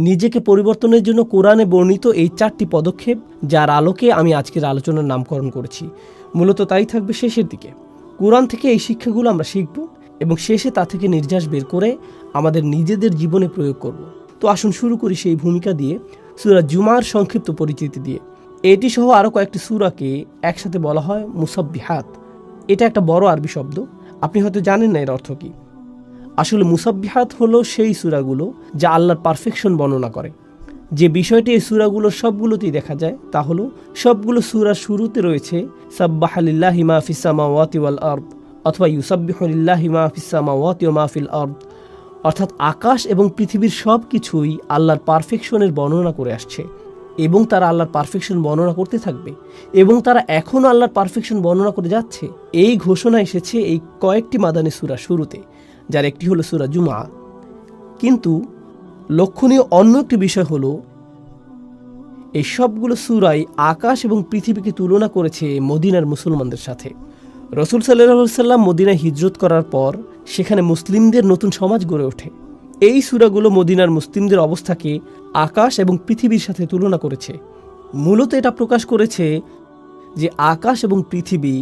নিজেকে পরিবর্তনের জন্য কোরআনে বর্ণিত এই 4টি পদক্ষেপ, যার আলোকে আমি আজকের আলোচনার নামকরণ করেছি। মূলত তাই থাকবে শেষের দিকে। কোরআন থেকে এই শিক্ষাগুলো আমরা শিখব এবং শেষে তা থেকে নির্যাস বের করে আমাদের নিজেদের জীবনে প্রয়োগ করব। তো আসুন শুরু করি সেই ভূমিকা দিয়ে, সূরা জুমার সংক্ষিপ্ত পরিচিতি দিয়ে। এটি সহ আরও কয়েকটি সূরাকে একসাথে বলা হয় মুসাব্বিহাত। এটা একটা বড় আরবি শব্দ, আপনি হয়তো জানেন না এর অর্থ কী। আসলে মুসাব্বিহাত হলো সেই সূরাগুলো যা আল্লাহর পারফেকশন বর্ণনা করে। যে বিষয়টি এই সূরাগুলোর সবগুলোতেই দেখা যায় তা হলো সবগুলো সূরার শুরুতে রয়েছে সাব্বাহা লিল্লাহি মা ফিস সামাওয়াতি ওয়াল আরদ অথবা ইউসাব্বিহু লিল্লাহি মা ফিস সামাওয়াতি ওয়া মা ফিল আরদ, অর্থাৎ আকাশ এবং পৃথিবীর সব কিছুই আল্লাহর পারফেকশনের বর্ণনা করে আসছে এবং তারা আল্লাহর পারফেকশন বর্ণনা করতে থাকবে এবং তারা এখনও আল্লাহর পারফেকশন বর্ণনা করে যাচ্ছে। এই ঘোষণা এসেছে এই কয়েকটি মাদানী সূরা শুরুতে, যার একটি হলো সূরা জুমা। কিন্তু লক্ষণীয় অন্য একটি বিষয় হলো এই সবগুলো সূরাই আকাশ এবং পৃথিবীকে তুলনা করেছে মদিনার মুসলমানদের সাথে। রাসূল সাল্লাল্লাহু আলাইহি ওয়াসাল্লাম মদিনায় হিজরত করার পর সেখানে মুসলিমদের নতুন সমাজ গড়ে ওঠে। এই সূরাগুলো মদিনার মুসলিমদের অবস্থাকে আকাশ এবং পৃথিবীর সাথে তুলনা করেছে। মূলত এটা প্রকাশ করেছে যে আকাশ এবং পৃথিবী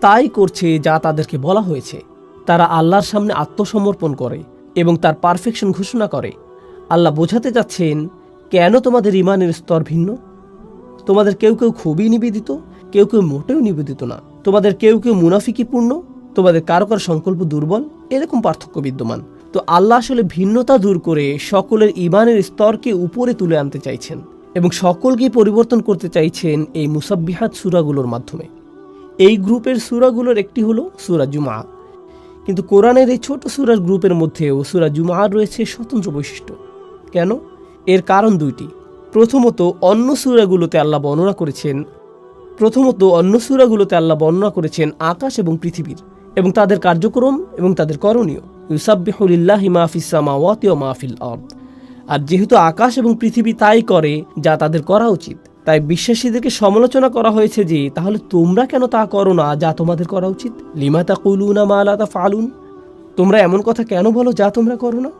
তাই করছে যা তাদেরকে বলা হয়েছে। তারা আল্লাহর সামনে আত্মসমর্পণ করে এবং তার পারফেকশন ঘোষণা করে। আল্লাহ বোঝাতে যাচ্ছেন, কেন তোমাদের ইমানের স্তর ভিন্ন? তোমাদের কেউ কেউ খুবই নিবেদিত, কেউ কেউ মোটেও নিবেদিত না। তোমাদের কেউ কেউ মুনাফিকিপূর্ণ, তোমাদের কারো কারো সংকল্প দুর্বল, এরকম পার্থক্য বিদ্যমান। তো আল্লাহ আসলে ভিন্নতা দূর করে সকলের ইমানের স্তরকে উপরে তুলে আনতে চাইছেন এবং সকলকে পরিবর্তন করতে চাইছেন এই মুসাব্বিহাত সূরাগুলোর মাধ্যমে। এই গ্রুপের সূরাগুলোর একটি হলো সূরা জুমা। কিন্তু কোরআনের এই ছোট সূরার গ্রুপের মধ্যেও সূরা জুমার রয়েছে স্বতন্ত্র বৈশিষ্ট্য। কেন? এর কারণ দুইটি। প্রথমত অন্য সূরাগুলোতে আল্লাহ বর্ণনা করেছেন আকাশ এবং পৃথিবীর এবং তাদের কার্যক্রম এবং তাদের করণীয়। ইউসাব্বিহু লিল্লাহি মা ফিস সামাওয়াতি ওয়া মা ফিল আরদ। আর যেহেতু আকাশ এবং পৃথিবী তাই করে যা তাদের করা উচিত, তাই বিশ্বাসীদেরকে সমালোচনা করা হয়েছে যে তাহলে তোমরা কেন তা করো না যা তোমাদের করা উচিত। লিমা তাকুলুনা মা লা তাফআলুন, তোমরা এমন কথা কেন বলো যা তোমরা করো না।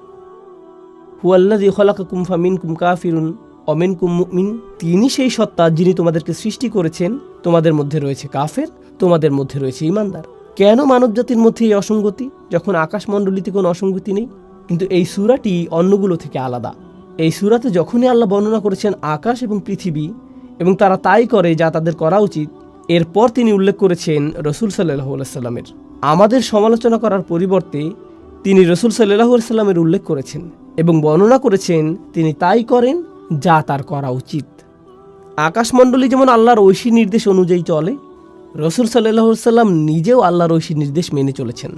হুয়াল্লাযী খালাকাকুম ফামিনকুম কাফিরুন ওয়া মিনকুম মুমিন, তিনি সেই সত্তা যিনি তোমাদেরকে সৃষ্টি করেছেন, তোমাদের মধ্যে রয়েছে কাফের, তোমাদের মধ্যে রয়েছে ঈমানদার। কেন মানবজাতির মধ্যে এই অসঙ্গতি যখন আকাশমণ্ডলীতে কোনো অসঙ্গতি নেই? কিন্তু এই সূরাটি অন্যগুলো থেকে আলাদা। এই সূরাতে যখনই আল্লাহ বর্ণনা করেছেন আকাশ এবং পৃথিবী এবং তারা তাই করে যা তাদের করা উচিত, এরপর তিনি উল্লেখ করেছেন রাসূল সাল্লাল্লাহু আলাইহি ওয়াসাল্লামের। আমাদের সমালোচনা করার পরিবর্তে তিনি রাসূল সাল্লাল্লাহু আলাইহি ওয়াসাল্লামের উল্লেখ করেছেন এবং বর্ণনা করেছেন তিনি তাই করেন যা তার করা উচিত। আকাশমণ্ডলী যেমন আল্লাহর ঐশী নির্দেশ অনুযায়ী চলে, রাসূল সাল্লাল্লাহু আলাইহি ওয়াসাল্লাম নিজেও আল্লাহর ঐশী নির্দেশ মেনে চলেছেন।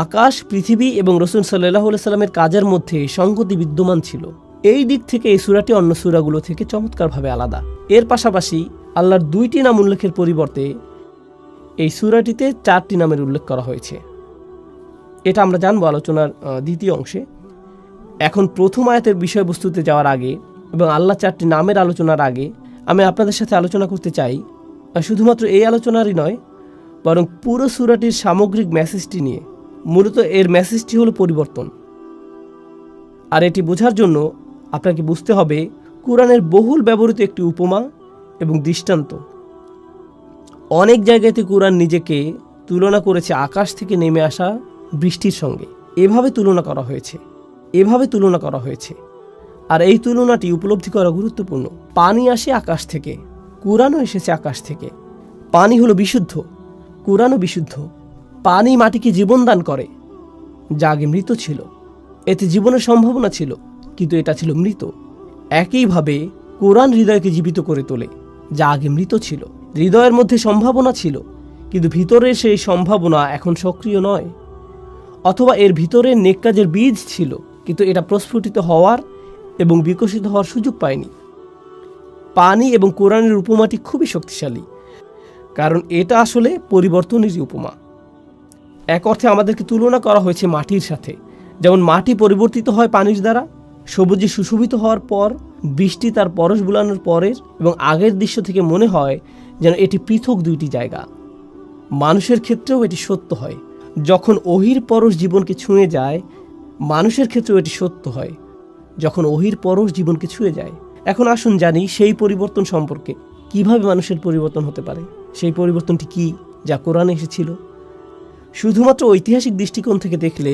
আকাশ, পৃথিবী এবং রাসূল সাল্লাল্লাহু আলাইহি ওয়াসাল্লামের কাজের মধ্যে সংগতি বিদ্যমান ছিল। এই দিক থেকে এই সূরাটি অন্য সূরাগুলো থেকে চমৎকারভাবে আলাদা। এর পাশাপাশি আল্লাহর 2টি নাম উল্লেখের পরিবর্তে এই সূরাটিতে 4টি নামের উল্লেখ করা হয়েছে। এটা আমরা জানবো আলোচনার দ্বিতীয় অংশে। এখন প্রথম আয়াতের বিষয়বস্তুতে যাওয়ার আগে এবং আল্লাহ 4টি নামের আলোচনার আগে আমি আপনাদের সাথে আলোচনা করতে চাই শুধুমাত্র এই আলোচনারই নয়, বরং পুরো সূরাটির সামগ্রিক মেসেজটি নিয়ে। মূলত এর মেসেজটি হলো পরিবর্তন। আর এটি বোঝার জন্য আপনাকে বুঝতে হবে কোরআনের বহুল ব্যবহৃত একটি উপমা এবং দৃষ্টান্ত। অনেক জায়গাতে কোরআন নিজেকে তুলনা করেছে আকাশ থেকে নেমে আসা বৃষ্টির সঙ্গে। এভাবে তুলনা করা হয়েছে। আর এই তুলনাটি উপলব্ধি করা গুরুত্বপূর্ণ। পানি আসে আকাশ থেকে, কোরআনও এসেছে আকাশ থেকে। পানি হলো বিশুদ্ধ, কোরআনও বিশুদ্ধ। পানি মাটিকে জীবন দান করে যা আগে মৃত ছিল। এতে জীবনের সম্ভাবনা ছিল, কিন্তু এটা ছিল মৃত। একইভাবে কোরআন হৃদয়কে জীবিত করে তোলে যা আগে মৃত ছিল। হৃদয়ের মধ্যে সম্ভাবনা ছিল, কিন্তু ভিতরের সেই সম্ভাবনা এখন সক্রিয় নয়। অথবা এর ভিতরে নেক কাজের বীজ ছিল, কিন্তু এটা প্রস্ফুটিত হওয়ার এবং বিকশিত হওয়ার সুযোগ পায়নি। পানি এবং কোরআনের উপমাটি খুবই শক্তিশালী, কারণ এটা আসলে পরিবর্তনেরই উপমা। এক অর্থে আমাদেরকে তুলনা করা হয়েছে মাটির সাথে। যেমন মাটি পরিবর্তিত হয় পানির দ্বারা, সবুজে সুশোভিত হওয়ার পর বৃষ্টি তার পরশ বুলানোর পরের এবং আগের দৃশ্য থেকে মনে হয় যেন এটি পৃথক দুইটি জায়গা। মানুষের ক্ষেত্রেও এটি সত্য হয়। যখন ওহির পরশ জীবনকে ছুঁয়ে যায়, মানুষের ক্ষেত্রেও এটি সত্য হয়। যখন ওহির পরশ জীবনকে ছুঁয়ে যায়। এখন আসুন জানি সেই পরিবর্তন সম্পর্কে, কিভাবে মানুষের পরিবর্তন হতে পারে। সেই পরিবর্তনটি কি, যা কোরআনে এসেছিল? শুধুমাত্র ঐতিহাসিক দৃষ্টিকোণ থেকে দেখলে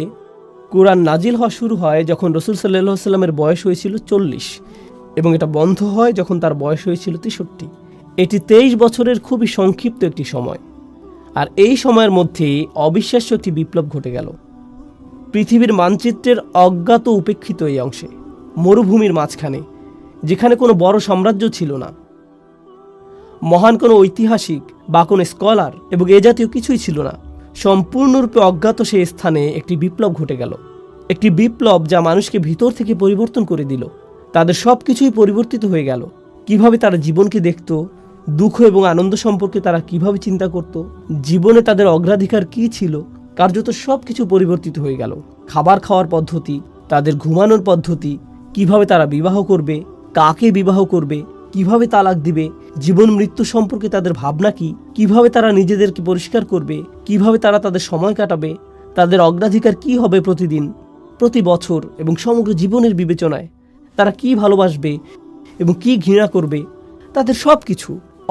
কোরআন নাজিল হওয়া শুরু হয় যখন রাসূল সাল্লাল্লাহু আলাইহি সাল্লামের বয়স হয়েছিল 40, এবং এটা বন্ধ হয় যখন তার বয়স হয়েছিল 63। এটি 23 বছরের খুবই সংক্ষিপ্ত একটি সময়। আর এই সময়ের মধ্যে অবিশ্বাস্য একটি বিপ্লব ঘটে গেল। পৃথিবীর মানচিত্রের অজ্ঞাত উপেক্ষিত এই অংশে, মরুভূমির মাঝখানে, যেখানে কোনো বড় সাম্রাজ্য ছিল না, মহান কোনো ঐতিহাসিক বা কোনো স্কলার এবং এ জাতীয় কিছুই ছিল না, সম্পূর্ণরূপে অজ্ঞাত সেই স্থানে একটি বিপ্লব ঘটে গেল। একটি বিপ্লব যা মানুষকে ভিতর থেকে পরিবর্তন করে দিল। তাদের সব কিছুই পরিবর্তিত হয়ে গেল। কিভাবে তারা জীবনকে দেখত, দুঃখ এবং আনন্দ সম্পর্কে তারা কিভাবে চিন্তা করত, জীবনে তাদের অগ্রাধিকার কি ছিল, কার্যত সব কিছু পরিবর্তিত হয়ে গেল। খাবার খাওয়ার পদ্ধতি, তাদের ঘুমানোর পদ্ধতি, কিভাবে তারা বিবাহ করবে, কাকে বিবাহ করবে, কিভাবে তালাক দিবে, জীবন মৃত্যু সম্পর্কে তাদের ভাবনা কি, কিভাবে তারা নিজেদেরকে পরিষ্কার করবে, কিভাবে তারা তাদের সময় কাটাবে, তাদের অগ্রাধিকার কি হবে প্রতিদিন, প্রতি বছর এবং সমগ্র জীবনের বিবেচনায়, তারা কি ভালোবাসবে এবং কি ঘৃণা করবে, তাদের সব কিছু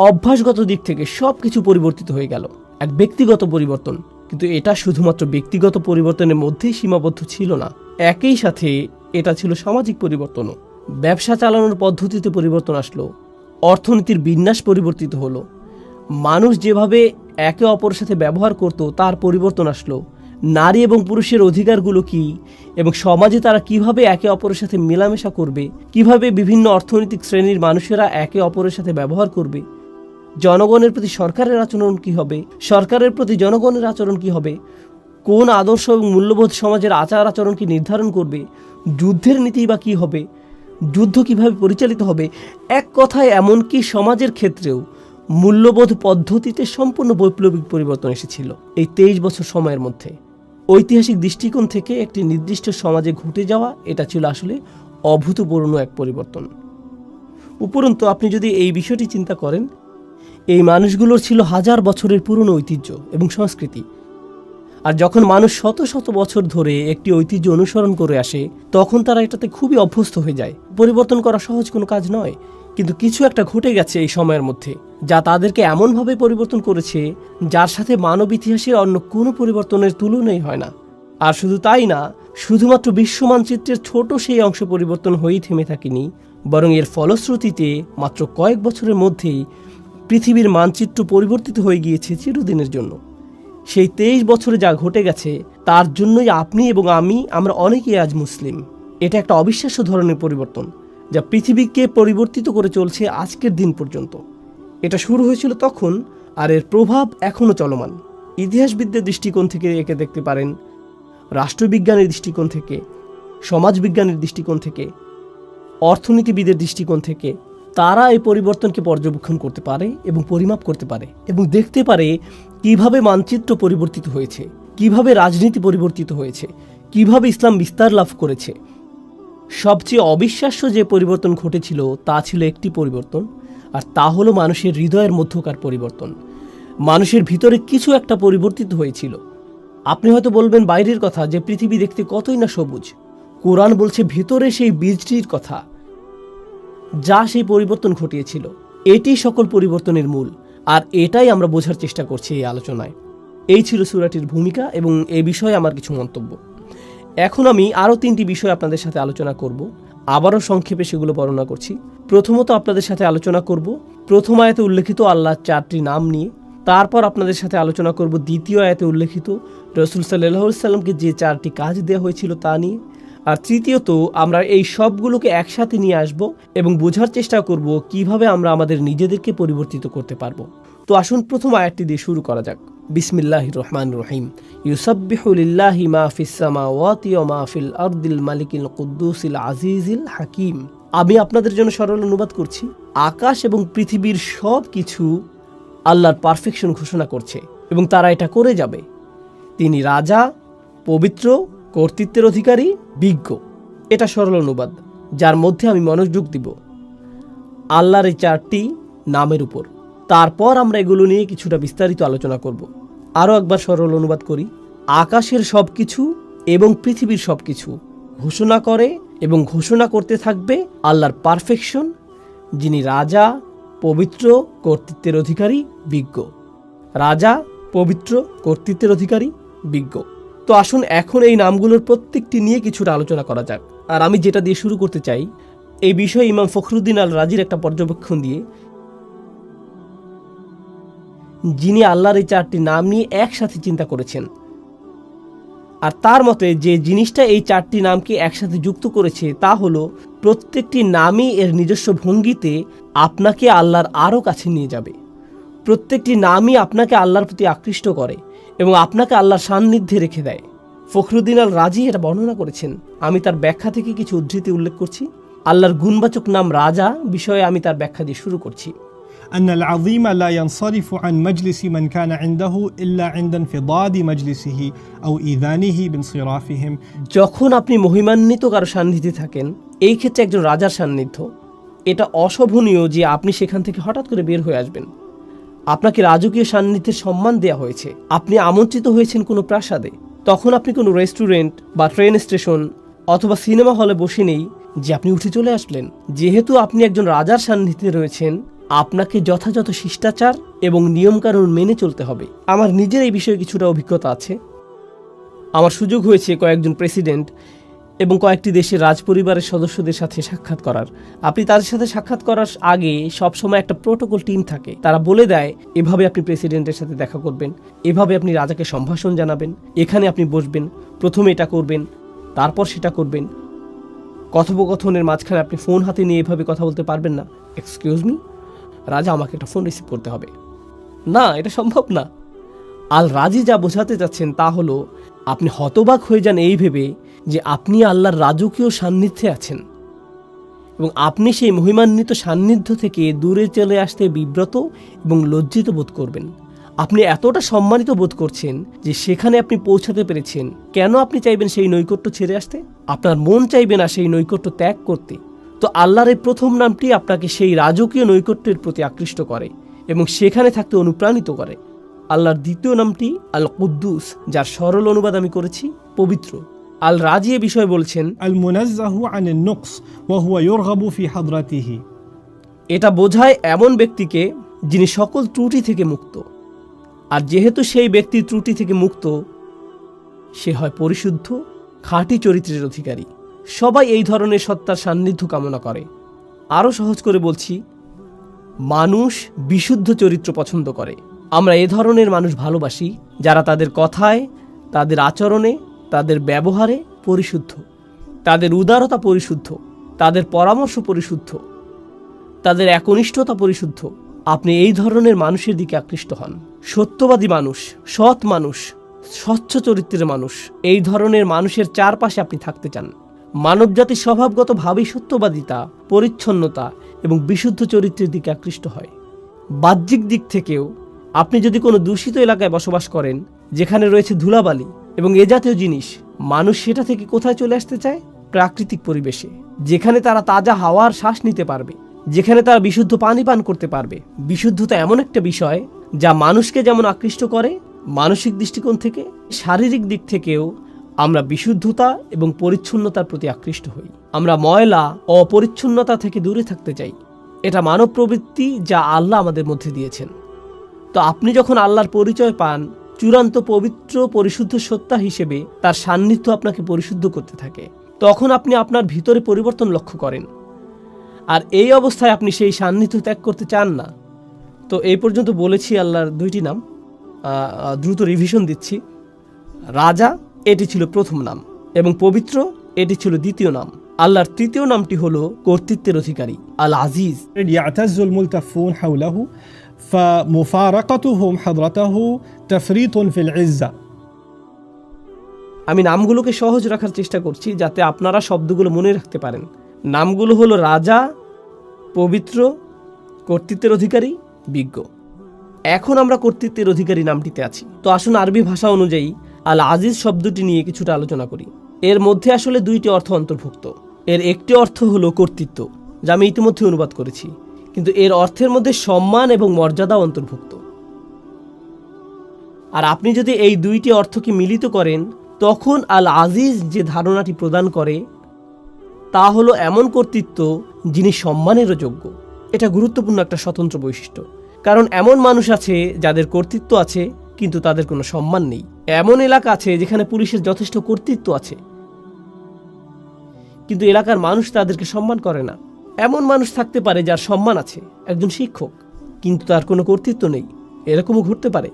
অভ্যাসগত দিক থেকে সব কিছু পরিবর্তিত হয়ে গেল। এক ব্যক্তিগত পরিবর্তন, কিন্তু এটা শুধুমাত্র ব্যক্তিগত পরিবর্তনের মধ্যেই সীমাবদ্ধ ছিল না, একই সাথে এটা ছিল সামাজিক পরিবর্তনও। ব্যবসা চালানোর পদ্ধতিতে পরিবর্তন আসলো, অর্থনীতির বিন্যাস পরিবর্তিত হলো, মানুষ যেভাবে একে অপরের সাথে ব্যবহার করত তার পরিবর্তন আসলো, নারী এবং পুরুষের অধিকারগুলো কি এবং সমাজে তারা কিভাবে একে অপরের সাথে মেলামেশা করবে, কিভাবে বিভিন্ন অর্থনৈতিক শ্রেণীর মানুষেরা একে অপরের সাথে ব্যবহার করবে, জনগণের প্রতি সরকারের আচরণ কি হবে, সরকারের প্রতি জনগণের আচরণ কি হবে, কোন আদর্শ এবং মূল্যবোধ সমাজের আচার আচরণকে নির্ধারণ করবে, যুদ্ধের নীতি বা কী হবে, যুদ্ধ কিভাবে পরিচালিত হবে, এক কথায় এমনকি সমাজের ক্ষেত্রেও মূল্যবোধ পদ্ধতিতে সম্পূর্ণ বৈপ্লবিক পরিবর্তন এসেছিল এই 23 বছর সময়ের মধ্যে। ঐতিহাসিক দৃষ্টিকোণ থেকে একটি নির্দিষ্ট সমাজে ঘটে যাওয়া এটা ছিল আসলে অভূতপূর্ণ এক পরিবর্তন। উপরন্তু আপনি যদি এই বিষয়টি চিন্তা করেন, এই মানুষগুলোর ছিল হাজার বছরের পুরনো ঐতিহ্য এবং সংস্কৃতি। আর যখন মানুষ শত শত বছর ধরে একটি ঐতিহ্য অনুসরণ করে আসে, তখন তারা এটাতে খুবই অভ্যস্ত হয়ে যায়। পরিবর্তন করা সহজ কোনো কাজ নয়, কিন্তু কিছু একটা ঘটে গেছে এই সময়ের মধ্যে যা তাদেরকে এমনভাবে পরিবর্তন করেছে যার সাথে মানব ইতিহাসের অন্য কোনো পরিবর্তনের তুলনাই হয় না। আর শুধু তাই না, শুধুমাত্র বিশ্ব মানচিত্রের ছোট সেই অংশ পরিবর্তন হয়েই থেমে থাকেনি, বরং এর ফলশ্রুতিতে মাত্র কয়েক বছরের মধ্যেই পৃথিবীর মানচিত্র পরিবর্তিত হয়ে গিয়েছে চিরদিনের জন্য। সেই 23 বছরে যা ঘটে গেছে তার জন্যই আপনি এবং আমরা অনেকেই আজ মুসলিম। এটা একটা অবিশ্বাস্য ধরনের পরিবর্তন যা পৃথিবীকে পরিবর্তিত করে চলছে আজকের দিন পর্যন্ত। এটা শুরু হয়েছিল তখন, আর এর প্রভাব এখনও চলমান। ইতিহাসবিদদের দৃষ্টিকোণ থেকে একে দেখতে পারেন, রাষ্ট্রবিজ্ঞানের দৃষ্টিকোণ থেকে, সমাজবিজ্ঞানের দৃষ্টিকোণ থেকে, অর্থনীতিবিদের দৃষ্টিকোণ থেকে। তারা এই পরিবর্তনকে পর্যবেক্ষণ করতে পারে এবং পরিমাপ করতে পারে এবং দেখতে পারে কিভাবে মানচিত্র পরিবর্তিত হয়েছে, কিভাবে রাজনীতি পরিবর্তিত হয়েছে, কিভাবে ইসলাম বিস্তার লাভ করেছে। সবচেয়ে অবিশ্বাস্য যে পরিবর্তন ঘটেছিল তা ছিল একটি পরিবর্তন, আর তা হলো মানুষের হৃদয়ের মধ্যকার পরিবর্তন। মানুষের ভিতরে কিছু একটা পরিবর্তিত হয়েছিল। আপনি হয়তো বলবেন বাইরের কথা, যে পৃথিবী দেখতে কতই না সবুজ। কোরআন বলছে ভিতরে সেই বীজটির কথা যা সেই পরিবর্তন ঘটিয়েছিল। এটি সকল পরিবর্তনের মূল, আর এটাই আমরা বোঝার চেষ্টা করছি এই আলোচনায়। এই ছিল সূরাটির ভূমিকা এবং এই বিষয়ে আমার কিছু মন্তব্য। এখন আমি আরও 3টি বিষয় আপনাদের সাথে আলোচনা করব। আবারও সংক্ষেপে সেগুলো বর্ণনা করছি। প্রথমত আপনাদের সাথে আলোচনা করব প্রথম আয়াতে উল্লেখিত আল্লাহর 4টি নাম নিয়ে। তারপর আপনাদের সাথে আলোচনা করব দ্বিতীয় আয়াতে উল্লেখিত রাসূল সাল্লাল্লাহু আলাইহি সাল্লামকে যে 4টি কাজ দেওয়া হয়েছিল তা নিয়ে। আর তৃতীয়ত আমরা এই সবগুলোকে একসাথে নিয়ে আসব এবং বোঝার চেষ্টা করব কিভাবে আমরা আমাদের নিজেদেরকে পরিবর্তিত করতে পারবো। তো আসুন প্রথম আয়াতটি দিয়ে শুরু করা যাক। বিসমিল্লাহির রহমানির রহিম। ইউসাব্বিহু লিল্লাহি মা ফিস সামাওয়াতি ওয়া মা ফিল আরদিল মালিকিল কুদ্দুসিল আজিজিল হাকিম। আমি আপনাদের জন্য সরল অনুবাদ করছি। আকাশ এবং পৃথিবীর সব কিছু আল্লাহর পারফেকশন ঘোষণা করছে এবং তারা এটা করে যাবে। তিনি রাজা, পবিত্র, কর্তৃত্বের অধিকারী, বিজ্ঞ। এটা সরল অনুবাদ যার মধ্যে আমি মনোযোগ দিব আল্লাহর এই 4টি নামের উপর। তারপর আমরা এগুলো নিয়ে কিছুটা বিস্তারিত আলোচনা করব। আরও একবার সরল অনুবাদ করি। আকাশের সব কিছু এবং পৃথিবীর সব কিছু ঘোষণা করে এবং ঘোষণা করতে থাকবে আল্লাহর পারফেকশন, যিনি রাজা, পবিত্র, কর্তৃত্বের অধিকারী, বিজ্ঞ। রাজা, পবিত্র, কর্তৃত্বের অধিকারী, বিজ্ঞ। তো আসুন এখন এই নামগুলোর প্রত্যেকটি নিয়ে কিছুটা আলোচনা করা যাক। আর আমি যেটা দিয়ে শুরু করতে চাই, এই বিষয়ে ইমাম ফখরুদ্দিন আল রাজির একটা পর্যবেক্ষণ দিয়ে, যিনি আল্লাহর এই 4টি নাম নিয়ে একসাথে চিন্তা করেছেন। আর তার মতে যে জিনিসটা এই 4টি নামকে একসাথে যুক্ত করেছে তা হলো প্রত্যেকটি নামই এর নিজস্ব ভঙ্গিতে আপনাকে আল্লাহর আরও কাছে নিয়ে যাবে। প্রত্যেকটি নামই আপনাকে আল্লাহর প্রতি আকৃষ্ট করে এবং আপনাকে আল্লাহর সান্নিধ্যে রেখে দেয়। ফখরুদ্দিন আল রাজি এটা বর্ণনা করেছেন। আমি তার ব্যাখ্যা থেকে কিছু উদ্ধৃতি উল্লেখ করছি। আল্লাহর গুণবাচক নাম রাজা বিষয়ে আমি তার ব্যাখ্যা দিয়ে শুরু করছি। أن العظيم لا ينصرف عن مجلس من كان عنده إلا عند انفضاد مجلسه أو إذانه بانصرافهم। যখন আপনি মহিমান্বিত কারো সান্নিধ্যে থাকেন, এই ক্ষেত্রে একজন রাজার সান্নিধ্য, এটা অশোভনীয় যে আপনি সেখান থেকে হঠাৎ করে বের হয়ে আসবেন। আপনাকে রাজকীয় সান্নিধ্যের সম্মান দেওয়া হয়েছে। আপনি আমন্ত্রিত হয়েছেন কোনো প্রাসাদে, তখন আপনি কোনো রেস্টুরেন্ট বা ট্রেন স্টেশন অথবা সিনেমা হলে বসে নেই যে আপনি উঠে চলে আসলেন। যেহেতু আপনি একজন রাজার সান্নিধ্যে রয়েছেন, আপনাকে যথাযথ শিষ্টাচার এবং নিয়মকানুন মেনে চলতে হবে। আমার নিজের এই বিষয়ে কিছুটা অভিজ্ঞতা আছে। আমার সুযোগ হয়েছে কয়েকজন প্রেসিডেন্ট এবং কয়েকটি দেশের রাজপরিবারের সদস্যদের সাথে সাক্ষাৎ করার। আপনি তাদের সাথে সাক্ষাৎ করার আগে সবসময় একটা প্রোটোকল টিম থাকে, তারা বলে দেয় এভাবে আপনি প্রেসিডেন্টের সাথে দেখা করবেন, এভাবে আপনি রাজাকে সম্ভাষণ জানাবেন, এখানে আপনি বসবেন, প্রথমে এটা করবেন, তারপর সেটা করবেন। কথোপকথনের মাঝখানে আপনি ফোন হাতে নিয়ে এভাবে কথা বলতে পারবেন না। এক্সকিউজ মি, রাজা, আমাকে একটা ফোন রিসিভ করতে হবে। না, এটা সম্ভব না। আল রাজি যা বোঝাতে যাচ্ছেন তা হলো আপনি হতবাক হয়ে যান এই ভেবে যে আপনি আল্লাহর রাজকীয় সান্নিধ্যে আছেন এবং আপনি সেই মহিমান্বিত সান্নিধ্য থেকে দূরে চলে আসতে বিব্রত এবং লজ্জিত বোধ করবেন। আপনি এতটা সম্মানিত বোধ করছেন যে সেখানে আপনি পৌঁছাতে পেরেছেন। কেন আপনি চাইবেন সেই নৈকট্য ছেড়ে আসতে? আপনার মন চাইবে না সেই নৈকট্য ত্যাগ করতে। তো আল্লাহর এই প্রথম নামটি আপনাকে সেই রাজকীয় নৈকট্যের প্রতি আকৃষ্ট করে এবং সেখানে থাকতে অনুপ্রাণিত করে। আল্লাহর দ্বিতীয় নামটি আল কুদ্দুস, যার সরল অনুবাদ আমি করেছি পবিত্র। আল রাজি এ বিষয়ে বলছেন, আল মুনাজ্জাহু আনিন নুকস ওয়া হুয়া ইউরগাবু ফি হাদরাতিহি। এটা বোঝায় এমন ব্যক্তিকে যিনি সকল ত্রুটি থেকে মুক্ত। আর যেহেতু সেই ব্যক্তি ত্রুটি থেকে মুক্ত, সে হয় পরিশুদ্ধ, খাঁটি চরিত্রের অধিকারী। সবাই এই ধরনের সত্তার সান্নিধ্য কামনা করে। আরও সহজ করে বলছি, মানুষ বিশুদ্ধ চরিত্র পছন্দ করে। আমরা এ ধরনের মানুষ ভালোবাসি যারা তাদের কথায়, তাদের আচরণে, তাদের ব্যবহারে পরিশুদ্ধ, তাদের উদারতা পরিশুদ্ধ, তাদের পরামর্শ পরিশুদ্ধ, তাদের একনিষ্ঠতা পরিশুদ্ধ। আপনি এই ধরনের মানুষের দিকে আকৃষ্ট হন। সত্যবাদী মানুষ, সৎ মানুষ, স্বচ্ছ চরিত্রের মানুষ, এই ধরনের মানুষের চারপাশে আপনি থাকতে চান। মানবজাতির স্বভাবগতভাবেই সত্যবাদিতা, পরিচ্ছন্নতা এবং বিশুদ্ধ চরিত্রের দিকে আকৃষ্ট হয়। বাহ্যিক দিক থেকেও আপনি যদি কোনো দূষিত এলাকায় বসবাস করেন যেখানে রয়েছে ধুলাবালি এবং এ জাতীয় জিনিস, মানুষ সেটা থেকে কোথায় চলে আসতে চায়? প্রাকৃতিক পরিবেশে, যেখানে তারা তাজা হাওয়ার শ্বাস নিতে পারবে, যেখানে তারা বিশুদ্ধ পানি পান করতে পারবে। বিশুদ্ধতা এমন একটা বিষয় যা মানুষকে যেমন আকৃষ্ট করে মানসিক দৃষ্টিকোণ থেকে, শারীরিক দিক থেকেও আমরা বিশুদ্ধতা এবং পরিচ্ছন্নতার প্রতি আকৃষ্ট হই। আমরা ময়লা, অপরিচ্ছন্নতা থেকে দূরে থাকতে চাই। এটা মানব প্রবৃত্তি যা আল্লাহ আমাদের মধ্যে দিয়েছেন। তো আপনি যখন আল্লাহর পরিচয় পান চূড়ান্ত পবিত্র পরিশুদ্ধ সত্তা হিসেবে, তার সান্নিধ্য আপনাকে পরিশুদ্ধ করতে থাকে। তখন আপনি আপনার ভিতরে পরিবর্তন লক্ষ্য করেন, আর এই অবস্থায় আপনি সেই সান্নিধ্য ত্যাগ করতে চান না। তো এই পর্যন্ত বলেছি আল্লাহর 2টি নাম। দ্রুত রিভিশন দিচ্ছি। রাজা, এটি ছিল প্রথম নাম, এবং পবিত্র, এটি ছিল দ্বিতীয় নাম। আল্লাহর তৃতীয় নামটি হলো কর্তৃত্বের অধিকারী, আল আজিজ। ইয়াতাজ্জুল মুলতাফুন হাওলাহু ফামুফারাকাতুহুম হাদরাতাহু তাফরিতুন ফিল ইজ্জা। আমি নামগুলোকে সহজ রাখার চেষ্টা করছি যাতে আপনারা শব্দগুলো মনে রাখতে পারেন। নামগুলো হলো রাজা, পবিত্র, কর্তৃত্বের অধিকারী, বিজ্ঞ। এখন আমরা কর্তৃত্বের অধিকারী নামটিতে আছি। তো আসুন আরবি ভাষা অনুযায়ী আল আজিজ শব্দটি নিয়ে কিছুটা আলোচনা করি। এর মধ্যে আসলে 2টি অর্থ অন্তর্ভুক্ত। এর একটি অর্থ হলো কর্তৃত্ব, যা আমি ইতিমধ্যে অনুবাদ করেছি, কিন্তু এর অর্থের মধ্যে সম্মান এবং মর্যাদা অন্তর্ভুক্ত। আর আপনি যদি এই 2টি অর্থকে মিলিত করেন, তখন আল আজিজ যে ধারণাটি প্রদান করে তা হলো এমন কর্তৃত্ব যিনি সম্মানেরও যোগ্য। এটা গুরুত্বপূর্ণ একটা স্বতন্ত্র বৈশিষ্ট্য, কারণ এমন মানুষ আছে যাদের কর্তৃত্ব আছে কিন্তু তাদের কোনো সম্মান নেই। এমন এলাকা আছে যেখানে পুলিশের যথেষ্ট কর্তৃত্ব আছে কিন্তু এলাকার মানুষ তাদেরকে সম্মান করে না। এমন মানুষ থাকতে পারে যার সম্মান আছে, একজন শিক্ষক, কিন্তু তার কোনো কর্তৃত্ব নেই, এরকমও ঘটতে পারে।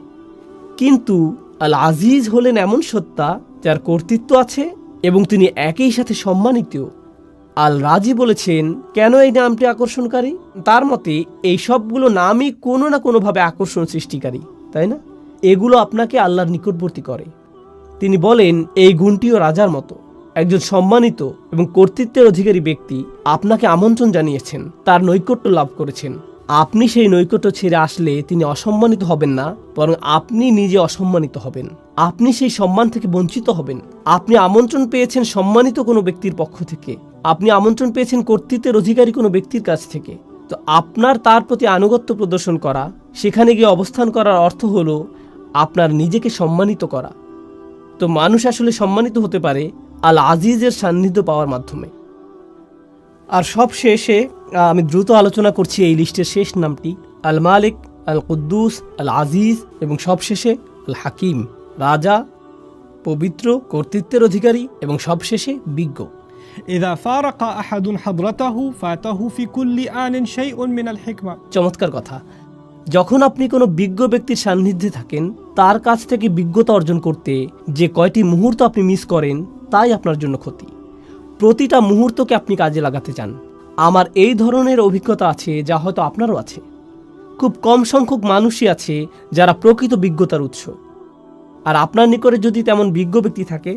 কিন্তু আল আজিজ হলেন এমন সত্তা যার কর্তৃত্ব আছে এবং তিনি একই সাথে সম্মানিত। আল রাজি বলেছেন কেন এই নামটি আকর্ষণকারী? তার মতে এই সবগুলো নামই কোনো না কোনোভাবে আকর্ষণ সৃষ্টিকারী, তাই না? এগুলো আপনাকে আল্লাহর নিকটবর্তী করে। তিনি বলেন এই গুণটিও রাজার মতো। একজন সম্মানিত এবং কর্তৃত্বের অধিকারী ব্যক্তি আপনাকে আমন্ত্রণ জানিয়েছেন, তার নৈকট্য লাভ করেছেন। আপনি সেই নৈকট্য ছেড়ে আসলে তিনি অসম্মানিত হবেন না, বরং আপনি নিজে অসম্মানিত হবেন। আপনি সেই সম্মান থেকে বঞ্চিত হবেন। আপনি আমন্ত্রণ পেয়েছেন সম্মানিত কোনো ব্যক্তির পক্ষ থেকে, আপনি আমন্ত্রণ পেয়েছেন কর্তৃত্বের অধিকারী কোনো ব্যক্তির কাছ থেকে। তো আপনার তার প্রতি আনুগত্য প্রদর্শন করা, সেখানে গিয়ে অবস্থান করার অর্থ হলো আপনার নিজেকে সম্মানিত করা। তো মানুষ আসলে সম্মানিত হতে পারে আল আজিজের সান্নিধ্য পাওয়ার মাধ্যমে। আর সব শেষে আমি দ্রুত আলোচনা করছি এই লিস্টের শেষ নামটি, আল মালিক, আল কুদ্দুস, আল আজিজ এবং সবশেষে আল হাকিম, রাজা, পবিত্র, কর্তৃত্বের অধিকারী এবং সবশেষে বিজ্ঞ। إذا فارق أحد حضرته فاته في كل آن شيء من الحكمة। চমৎকার কথা। যখন আপনি কোনো বিজ্ঞ ব্যক্তির সান্নিধ্যে থাকেন, তার কাছ থেকে বিজ্ঞতা অর্জন করতে যে কয়টি মুহূর্ত আপনি মিস করেন তাই আপনার জন্য ক্ষতি। প্রতিটা মুহূর্তকে আপনি কাজে লাগাতে চান। আমার এই ধরনের অভিজ্ঞতা আছে, যা হয়তো আপনারও আছে। খুব কম সংখ্যক মানুষই আছে যারা প্রকৃত বিজ্ঞতার উৎস। আর আপনার নিকটে যদি তেমন বিজ্ঞ ব্যক্তি থাকে,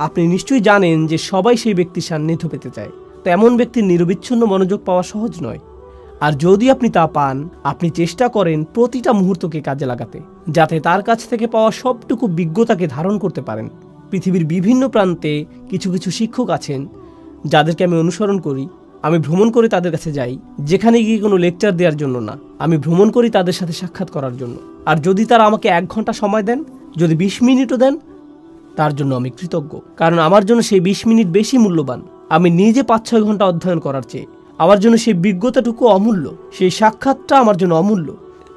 আপনি নিশ্চয়ই জানেন যে সবাই সেই ব্যক্তির সান্নিধ্য পেতে চায়। তেমন ব্যক্তির নিরবিচ্ছিন্ন মনোযোগ পাওয়া সহজ নয়। আর যদি আপনি তা পান, আপনি চেষ্টা করেন প্রতিটা মুহূর্তকে কাজে লাগাতে, যাতে তার কাছ থেকে পাওয়া সবটুকু বিজ্ঞতাকে ধারণ করতে পারেন। পৃথিবীর বিভিন্ন প্রান্তে কিছু কিছু শিক্ষক আছেন যাদেরকে আমি অনুসরণ করি। আমি ভ্রমণ করে তাদের কাছে যাই, যেখানে গিয়ে কোনো লেকচার দেওয়ার জন্য না, আমি ভ্রমণ করি তাদের সাথে সাক্ষাৎ করার জন্য। আর যদি তারা আমাকে 1 ঘন্টা সময় দেন, যদি 20 মিনিটও দেন, তার জন্য আমি কৃতজ্ঞ। কারণ আমার জন্য সেই 20 মিনিট বেশি মূল্যবান আমি নিজে 5-6 ঘন্টা অধ্যয়ন করার চেয়ে। আমার জন্য সেই বিজ্ঞতাটুকু অমূল্য, সেই সাক্ষাৎটা আমার জন্য অমূল্য।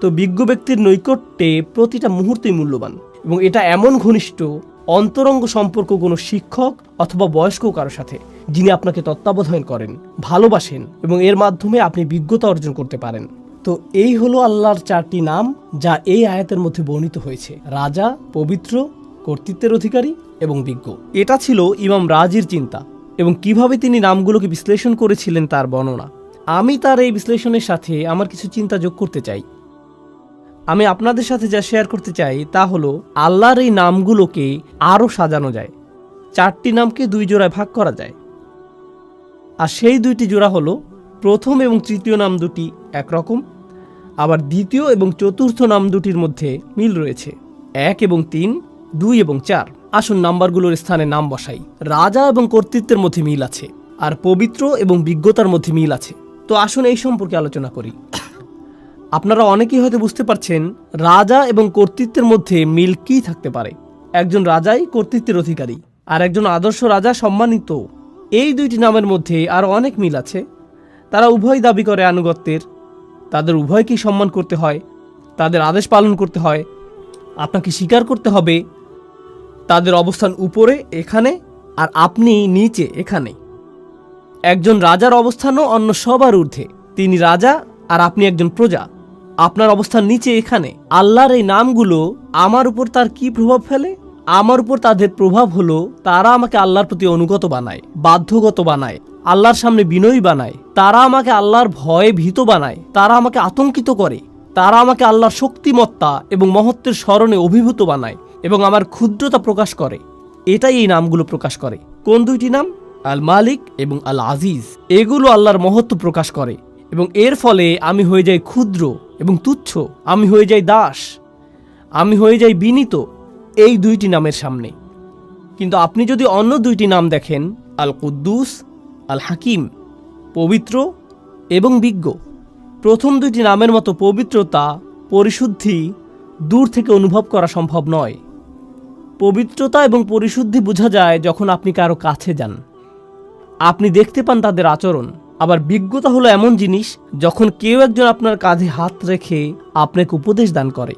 তো বিজ্ঞ ব্যক্তির নৈকট্যে প্রতিটা মুহূর্তই মূল্যবান, এবং এটা এমন ঘনিষ্ঠ অন্তরঙ্গ সম্পর্ক কোনো শিক্ষক অথবা বয়স্ক কারো সাথে, যিনি আপনাকে তত্ত্বাবধান করেন, ভালোবাসেন এবং এর মাধ্যমে আপনি বিজ্ঞতা অর্জন করতে পারেন। তো এই হলো আল্লাহর 4টি নাম যা এই আয়াতের মধ্যে বর্ণিত হয়েছে: রাজা, পবিত্র, কর্তৃত্বের অধিকারী এবং বিজ্ঞ। এটা ছিল ইমাম রাজির চিন্তা এবং কিভাবে তিনি নামগুলোকে বিশ্লেষণ করেছিলেন তার বর্ণনা। আমি তার এই বিশ্লেষণের সাথে আমার কিছু চিন্তা যোগ করতে চাই। আমি আপনাদের সাথে যা শেয়ার করতে চাই তা হলো আল্লাহর এই নামগুলোকে আরও সাজানো যায়। 4টি নামকে 2 জোড়ায় ভাগ করা যায়, আর সেই 2টি জোড়া হলো প্রথম এবং তৃতীয় নাম দুটি একরকম, আবার দ্বিতীয় এবং চতুর্থ নাম দুটির মধ্যে মিল রয়েছে। 1 এবং 3, 2 এবং 4। আসুন নাম্বারগুলোর স্থানে নাম বসাই। রাজা এবং কর্তৃত্বের মধ্যে মিল আছে, আর পবিত্র এবং বিজ্ঞতার মধ্যে মিল আছে। তো আসুন এই সম্পর্কে আলোচনা করি। আপনারা অনেকেই হয়তো বুঝতে পারছেন রাজা এবং কর্তৃত্বের মধ্যে মিল কি থাকতে পারে। একজন রাজাই কর্তৃত্বের অধিকারী, আর একজন আদর্শ রাজা সম্মানিত। এই 2টি নামের মধ্যে আরও অনেক মিল আছে। তারা উভয় দাবি করে আনুগত্যের, তাদের উভয়কেই সম্মান করতে হয়, তাদের আদেশ পালন করতে হয়, আপনাকে স্বীকার করতে হবে। তাদের অবস্থান উপরে এখানে, আর আপনি নিচে এখানে। একজন রাজার অবস্থানও অন্য সবার ঊর্ধ্বে। তিনি রাজা আর আপনি একজন প্রজা। আপনার অবস্থান নিচে এখানে। আল্লাহর এই নামগুলো আমার উপর তার কি প্রভাব ফেলে? আমার উপর তাদের প্রভাব হলো তারা আমাকে আল্লাহর প্রতি অনুগত বানায়, বাধ্যগত বানায়, আল্লাহর সামনে বিনয়ী বানায়। তারা আমাকে আল্লাহর ভয়ে ভীত বানায়, তারা আমাকে আতঙ্কিত করে, তারা আমাকে আল্লাহর শক্তিমত্তা এবং মহত্বের স্মরণে অভিভূত বানায় এবং আমার ক্ষুদ্রতা প্রকাশ করে। এটাই এই নামগুলো প্রকাশ করে। কোন 2টি নাম? আল মালিক এবং আল আজিজ। এগুলো আল্লাহর মহত্ব প্রকাশ করে এবং এর ফলে আমি হয়ে যাই ক্ষুদ্র এবং তুচ্ছ, আমি হয়ে যাই দাস, আমি হয়ে যাই বিনীত এই 2টি নামের সামনে। কিন্তু আপনি যদি অন্য 2টি নাম দেখেন, আল কুদ্দুস, আল হাকিম, পবিত্র এবং বিজ্ঞ, প্রথম 2টি নামের মতো পবিত্রতা, পরিশুদ্ধি দূর থেকে অনুভব করা সম্ভব নয়। পবিত্রতা এবং পরিশুদ্ধি বোঝা যায় যখন আপনি কারো কাছে যান। আপনি দেখতে পান তাদের আচরণ। আবার বিজ্ঞতা হলো এমন জিনিস যখন কেউ একজন আপনার কাঁধে হাত রেখে আপনাকে উপদেশ দান করে,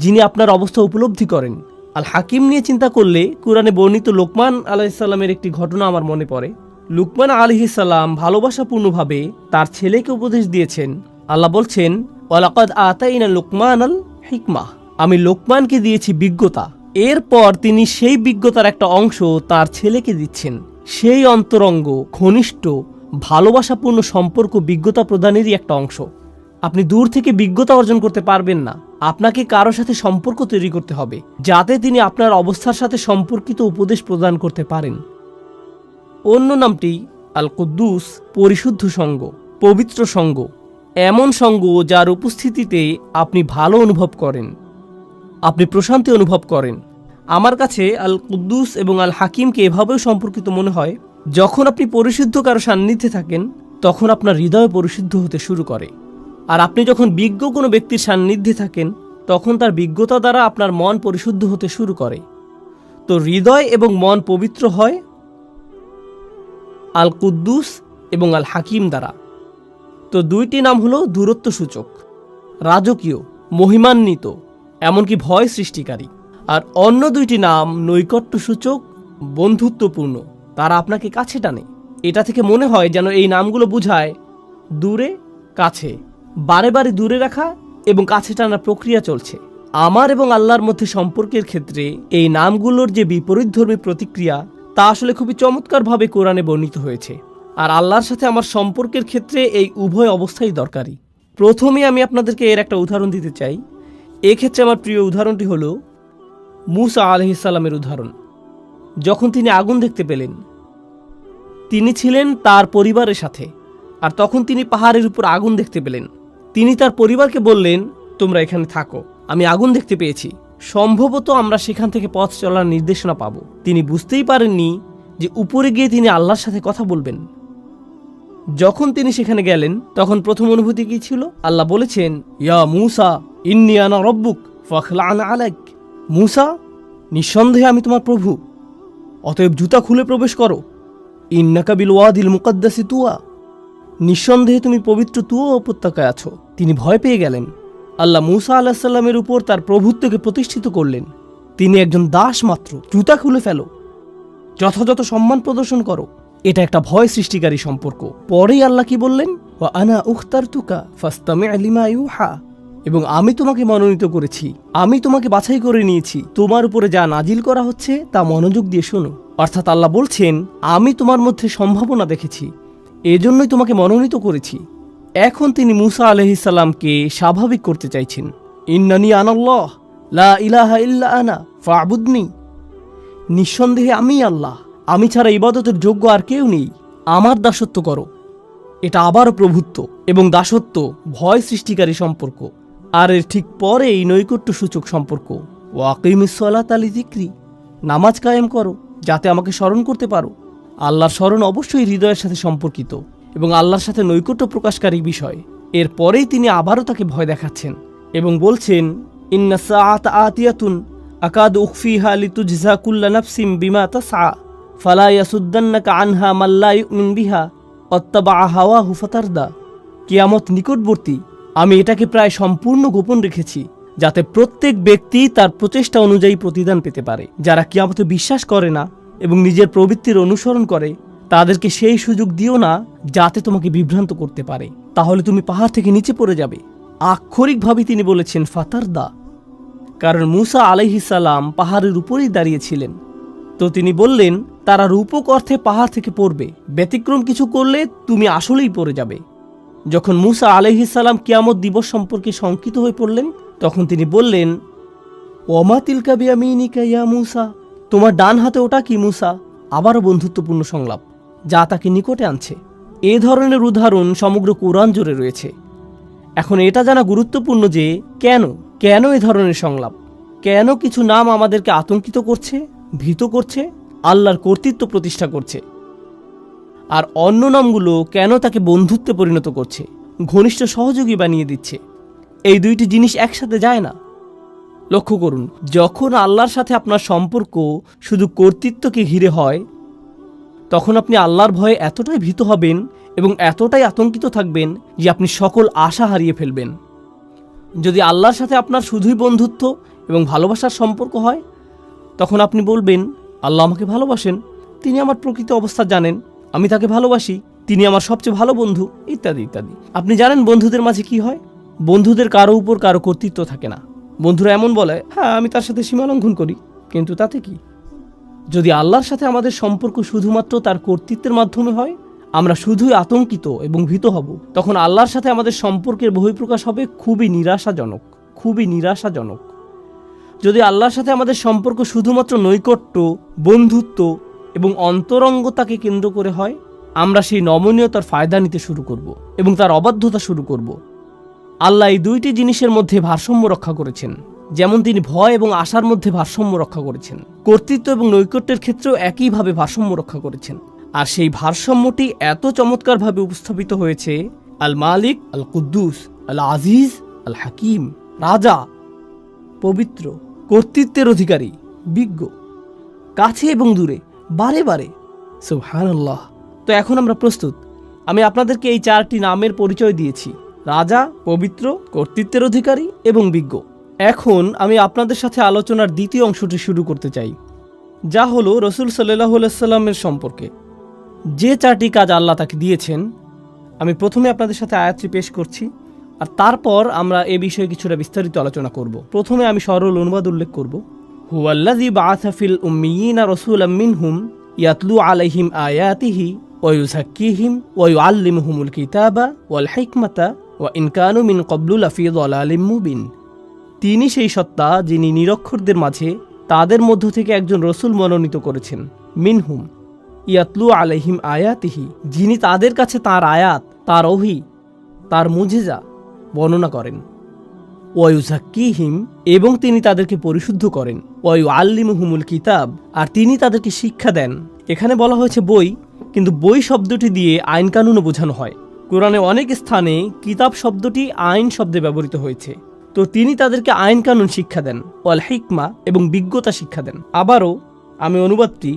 যিনি আপনার অবস্থা উপলব্ধি করেন। আল হাকিম নিয়ে চিন্তা করলে কুরআনে বর্ণিত লোকমান আলাইহিসসালামের একটি ঘটনা আমার মনে পড়ে। লুকমান আলাইহিসসালাম ভালোবাসাপূর্ণভাবে তার ছেলেকে উপদেশ দিয়েছেন। আল্লাহ বলছেন, ওয়ালাকাদ আতাইনা লুকমানাল হিকমাহ, আমি লোকমানকে দিয়েছি বিজ্ঞতা। এরপর তিনি সেই বিজ্ঞতার একটা অংশ তার ছেলেকে দিচ্ছেন। সেই অন্তরঙ্গ, ঘনিষ্ঠ, ভালোবাসাপূর্ণ সম্পর্ক বিজ্ঞতা প্রদানেরই একটা অংশ। আপনি দূর থেকে বিজ্ঞতা অর্জন করতে পারবেন না। আপনাকে কারো সাথে সম্পর্ক তৈরি করতে হবে, যাতে তিনি আপনার অবস্থার সাথে সম্পর্কিত উপদেশ প্রদান করতে পারেন। অন্য নামটি আল কুদ্দুস, পরিশুদ্ধ সঙ্গ, পবিত্র সঙ্গ, এমন সঙ্গ যার উপস্থিতিতে আপনি ভালো অনুভব করেন, আপনি প্রশান্তি অনুভব করেন। আমার কাছে আল কুদ্দুস এবং আল হাকিমকে এভাবেও সম্পর্কিত মনে হয়, যখন আপনি পরিশুদ্ধ কারো সান্নিধ্যে থাকেন তখন আপনার হৃদয় পরিশুদ্ধ হতে শুরু করে। আর আপনি যখন বিজ্ঞ কোনো ব্যক্তির সান্নিধ্যে থাকেন তখন তার বিজ্ঞতা দ্বারা আপনার মন পরিশুদ্ধ হতে শুরু করে। তো হৃদয় এবং মন পবিত্র হয় আল কুদ্দুস এবং আল হাকিম দ্বারা। তো দুইটি নাম হলো দূরত্ব সূচক, রাজকীয়, মহিমান্বিত, এমনকি ভয় সৃষ্টিকারী। আর অন্য দুইটি নাম নৈকট্য সূচক, বন্ধুত্বপূর্ণ। তারা আপনাকে কাছে টানে। এটা থেকে মনে হয় যেন এই নামগুলো বোঝায় দূরে কাছে, বারে বারে দূরে রাখা এবং কাছে টানার প্রক্রিয়া চলছে। আমার এবং আল্লাহর মধ্যে সম্পর্কের ক্ষেত্রে এই নামগুলোর যে বিপরীতধর্মী প্রতিক্রিয়া, তা আসলে খুবই চমৎকারভাবে কোরআনে বর্ণিত হয়েছে। আর আল্লাহর সাথে আমার সম্পর্কের ক্ষেত্রে এই উভয় অবস্থাই দরকারি। প্রথমে আমি আপনাদেরকে এর একটা উদাহরণ দিতে চাই। এক্ষেত্রে আমার প্রিয় উদাহরণটি হলো মূসা আলাইহিসসালামের উদাহরণ। যখন তিনি আগুন দেখতে পেলেন, তিনি ছিলেন তার পরিবারের সাথে, আর তখন তিনি পাহাড়ের উপর আগুন দেখতে পেলেন। তিনি তার পরিবারকে বললেন, তোমরা এখানে থাকো, আমি আগুন দেখতে পেয়েছি। সম্ভবত আমরা সেখান থেকে পথ চলার নির্দেশনা পাব। তিনি বুঝতেই পারেননি যে উপরে গিয়ে তিনি আল্লাহর সাথে কথা বলবেন। যখন তিনি সেখানে গেলেন তখন প্রথম অনুভূতি কি ছিল? আল্লাহ বলেছেন, ইয়া মূসা ইন্নী আনা রব্বুক ফাখলা'ন আলাইক। মূসা, নিঃসন্দেহে আমি তোমার প্রভু, অতএব জুতা খুলে প্রবেশ করো। ইন্নাকা বিল ওয়াদিল মুকাদ্দাসি তুয়া, নিঃসন্দেহে তুমি পবিত্র তুয়া উপত্যকায় আছো। তিনি ভয় পেয়ে গেলেন। আল্লাহ মূসা আলাইহিস সালামের উপর তার প্রভুত্বকে প্রতিষ্ঠিত করলেন। তিনি একজন দাস মাত্র, জুতা খুলে ফেলো, যথাযথ সম্মান প্রদর্শন করো। এটা একটা ভয় সৃষ্টিকারী সম্পর্ক। পরেই আল্লাহ কি বললেন? ওয়া আনা উখতারতুকা ফাসতামি' লিমা ইউহা, এবং আমি তোমাকে মনোনীত করেছি, আমি তোমাকে বাছাই করে নিয়েছি, তোমার উপরে যা নাজিল করা হচ্ছে তা মনোযোগ দিয়ে শোনো। অর্থাৎ আল্লাহ বলছেন, আমি তোমার মধ্যে সম্ভাবনা দেখেছি, এজন্যই তোমাকে মনোনীত করেছি। এখন তিনি মূসা আলাইহিস সালামকে স্বাভাবিক করতে চাইছেন। ইন্নানি আনাল্লাহ লা ইলাহা ইল্লা আনা ফা'বুদনি, নিঃসন্দেহে আমি আল্লাহ, আমি ছাড়া ইবাদতের যোগ্য আর কেউ নেই, আমার দাসত্ব করো। এটা আবারও প্রভুত্ব এবং দাসত্ব ভয় সৃষ্টিকারী সম্পর্ক। আর এর ঠিক পরে এই নৈকট্য সূচক সম্পর্ক, ওয়াকিমিস সালাতা লিযিকরি, নামাজ কায়েম করো যাতে আমাকে স্মরণ করতে পারো। আল্লাহর স্মরণ অবশ্যই হৃদয়ের সাথে সম্পর্কিত এবং আল্লাহর সাথে নৈকট্য প্রকাশকারী বিষয়। এরপরেই তিনি আবারও তাকে ভয় দেখাচ্ছেন এবং বলছেন, ইন্না সাআতা আতিয়াতুন আকাদু উখফিহা লিতুজজা কুল্লা নাফসিম বিমা তাসআ ফালা ইয়াসুদ্দান্নাকা আনহা মান লা ইউমিন বিহা ওয়াত্তাবা হাওয়াহু ফাতারদা। কিয়ামত নিকটবর্তী, আমি এটাকে প্রায় সম্পূর্ণ গোপন রেখেছি যাতে প্রত্যেক ব্যক্তি তার প্রচেষ্টা অনুযায়ী প্রতিদান পেতে পারে। যারা কিয়ামতে বিশ্বাস করে না এবং নিজের প্রবৃত্তির অনুসরণ করে, তাদেরকে সেই সুযোগ দিও না যাতে তোমাকে বিভ্রান্ত করতে পারে, তাহলে তুমি পাহাড় থেকে নিচে পড়ে যাবে। আক্ষরিকভাবে তিনি বলেছেন ফাতারদা, কারণ মূসা আলাইহিস সালাম পাহাড়ের উপরেই দাঁড়িয়েছিলেন। তো তিনি বললেন, তারা রূপক অর্থে পাহাড় থেকে পড়বে, ব্যতিক্রম কিছু করলে তুমি আসলেই পড়ে যাবে। যখন মূসা আলাইহিস সালাম কিয়ামত দিবস সম্পর্কে শঙ্কিত হয়ে পড়লেন, তখন তিনি বললেন, ওমা তিলকা বিয়ামিনিকা ইয়া মূসা, তোমার ডান হাতে ওটা কি মূসা? আবারও বন্ধুত্বপূর্ণ সংলাপ যা তাকে নিকটে আনছে। এ ধরনের উদাহরণ সমগ্র কোরআন জুড়ে রয়েছে। এখন এটা জানা গুরুত্বপূর্ণ যে কেন এ ধরনের সংলাপ, কেন কিছু নাম আমাদেরকে আতঙ্কিত করছে, ভীত করছে, আল্লাহর কর্তৃত্ব প্রতিষ্ঠা করছে, আর অন্য নামগুলো কেন তাকে বন্ধুত্বে পরিণত করছে, ঘনিষ্ঠ সহযোগী বানিয়ে দিচ্ছে। এই দুইটি জিনিস একসাথে যায় না। লক্ষ্য করুন, যখন আল্লাহর সাথে আপনার সম্পর্ক শুধু কর্তৃত্বকে ঘিরে হয়, তখন আপনি আল্লাহর ভয়ে এতটাই ভীত হবেন এবং এতটাই আতঙ্কিত থাকবেন যে আপনি সকল আশা হারিয়ে ফেলবেন। যদি আল্লাহর সাথে আপনার শুধুই বন্ধুত্ব এবং ভালোবাসার সম্পর্ক হয়, তখন আপনি বলবেন, আল্লাহ আমাকে ভালোবাসেন, তিনি আমার প্রকৃত অবস্থা জানেন, আমি তাকে ভালোবাসি, তিনি আমার সবচেয়ে ভালো বন্ধু, ইত্যাদি ইত্যাদি। আপনি জানেন বন্ধুদের মাঝে কি হয়? বন্ধুদের কারো উপর কারো কর্তৃত্ব থাকে না। বন্ধুরা এমন বলে, হ্যাঁ আমি তার সাথে সীমা লঙ্ঘন করি, কিন্তু তাতে কি? যদি আল্লাহর সাথে আমাদের সম্পর্ক শুধুমাত্র তার কর্তৃত্বের মাধ্যমে হয়, আমরা শুধুই আতঙ্কিত এবং ভীত হব। তখন আল্লাহর সাথে আমাদের সম্পর্কের বহিঃপ্রকাশ হবে খুবই নিরাশাজনক, খুবই নিরাশাজনক। যদি আল্লাহর সাথে আমাদের সম্পর্ক শুধুমাত্র নৈকট্য, বন্ধুত্ব এবং অন্তরঙ্গতাকে কেন্দ্র করে হয়, আমরা সেই নমনীয়তার ফায়দা নিতে শুরু করব এবং তার অবাধ্যতা শুরু করব। আল্লাহ এই দুইটি জিনিসের মধ্যে ভারসাম্য রক্ষা করেছেন, যেমন তিনি ভয় এবং আশার মধ্যে ভারসাম্য রক্ষা করেছেন, কর্তৃত্ব এবং নৈকট্যের ক্ষেত্রেও একইভাবে ভারসাম্য রক্ষা করেছেন। আর সেই ভারসাম্যটি এত চমৎকারভাবে উপস্থাপিত হয়েছে আল মালিক, আল কুদ্দুস, আল আজিজ, আল হাকিম, রাজা, পবিত্র, কর্তৃত্বের অধিকারী, বিজ্ঞ, কাছে এবং দূরে, বারে বারে। সুবহানাল্লাহ। তো এখন আমরা প্রস্তুত। আমি আপনাদেরকে এই চারটি নামের পরিচয় দিয়েছি: রাজা, পবিত্র, কর্তৃত্বের অধিকারী এবং বিজ্ঞ। এখন আমি আপনাদের সাথে আলোচনার দ্বিতীয় অংশটি শুরু করতে চাই, যা হলো রসুল সাল্লাল্লাহু আলাইহি সাল্লামের সম্পর্কে যে চারটি কাজ আল্লাহ তাকে দিয়েছেন। আমি প্রথমে আপনাদের সাথে আয়াতটি পেশ করছি, আর তারপর আমরা এ বিষয়ে কিছুটা বিস্তারিত আলোচনা করব। প্রথমে আমি সরল অনুবাদ উল্লেখ করব। হুয়াল্লাযী বাআসা ফিল উম্মিয়িনা রাসূলাম মিনহুম ইয়াতলু আলাইহিম আয়াতিহি ওয়া ইউযাক্কিহিম ওয়া ইউআল্লিমুহুমুল কিতাবা ওয়াল হিকমাতা ওয়া ইন কানু মিন ক্বাবলু লাফি যালালিম মুবিন। তিনি সেই সত্তা যিনি নিরক্ষরদের মাঝে তাদের মধ্য থেকে একজন রসুল মনোনীত করেছেন। মিনহুম ইয়াতলু আলাইহিম আয়াতিহি, যিনি তাদের কাছে তার আয়াত, তার ওহী, তার মুজিজা বর্ণনা করেন। ওয়া ইউযাক্কিহিম, এবং তিনি তাদেরকে পরিশুদ্ধ করেন। ওয়া ইউআল্লিমুহুমুল কিতাব, আর তিনি তাদেরকে শিক্ষা দেন। এখানে বলা হয়েছে বই, কিন্তু বই শব্দটি দিয়ে আইন কানুনও বোঝানো হয়। কোরআনে অনেক স্থানে কিতাব শব্দটি আইন শব্দে ব্যবহৃত হয়েছে। তো তিনি তাদেরকে আইন কানুন শিক্ষা দেন, ওয়াল হিকমা, এবং বিজ্ঞতা শিক্ষা দেন। আবারও আমি অনুবাদটি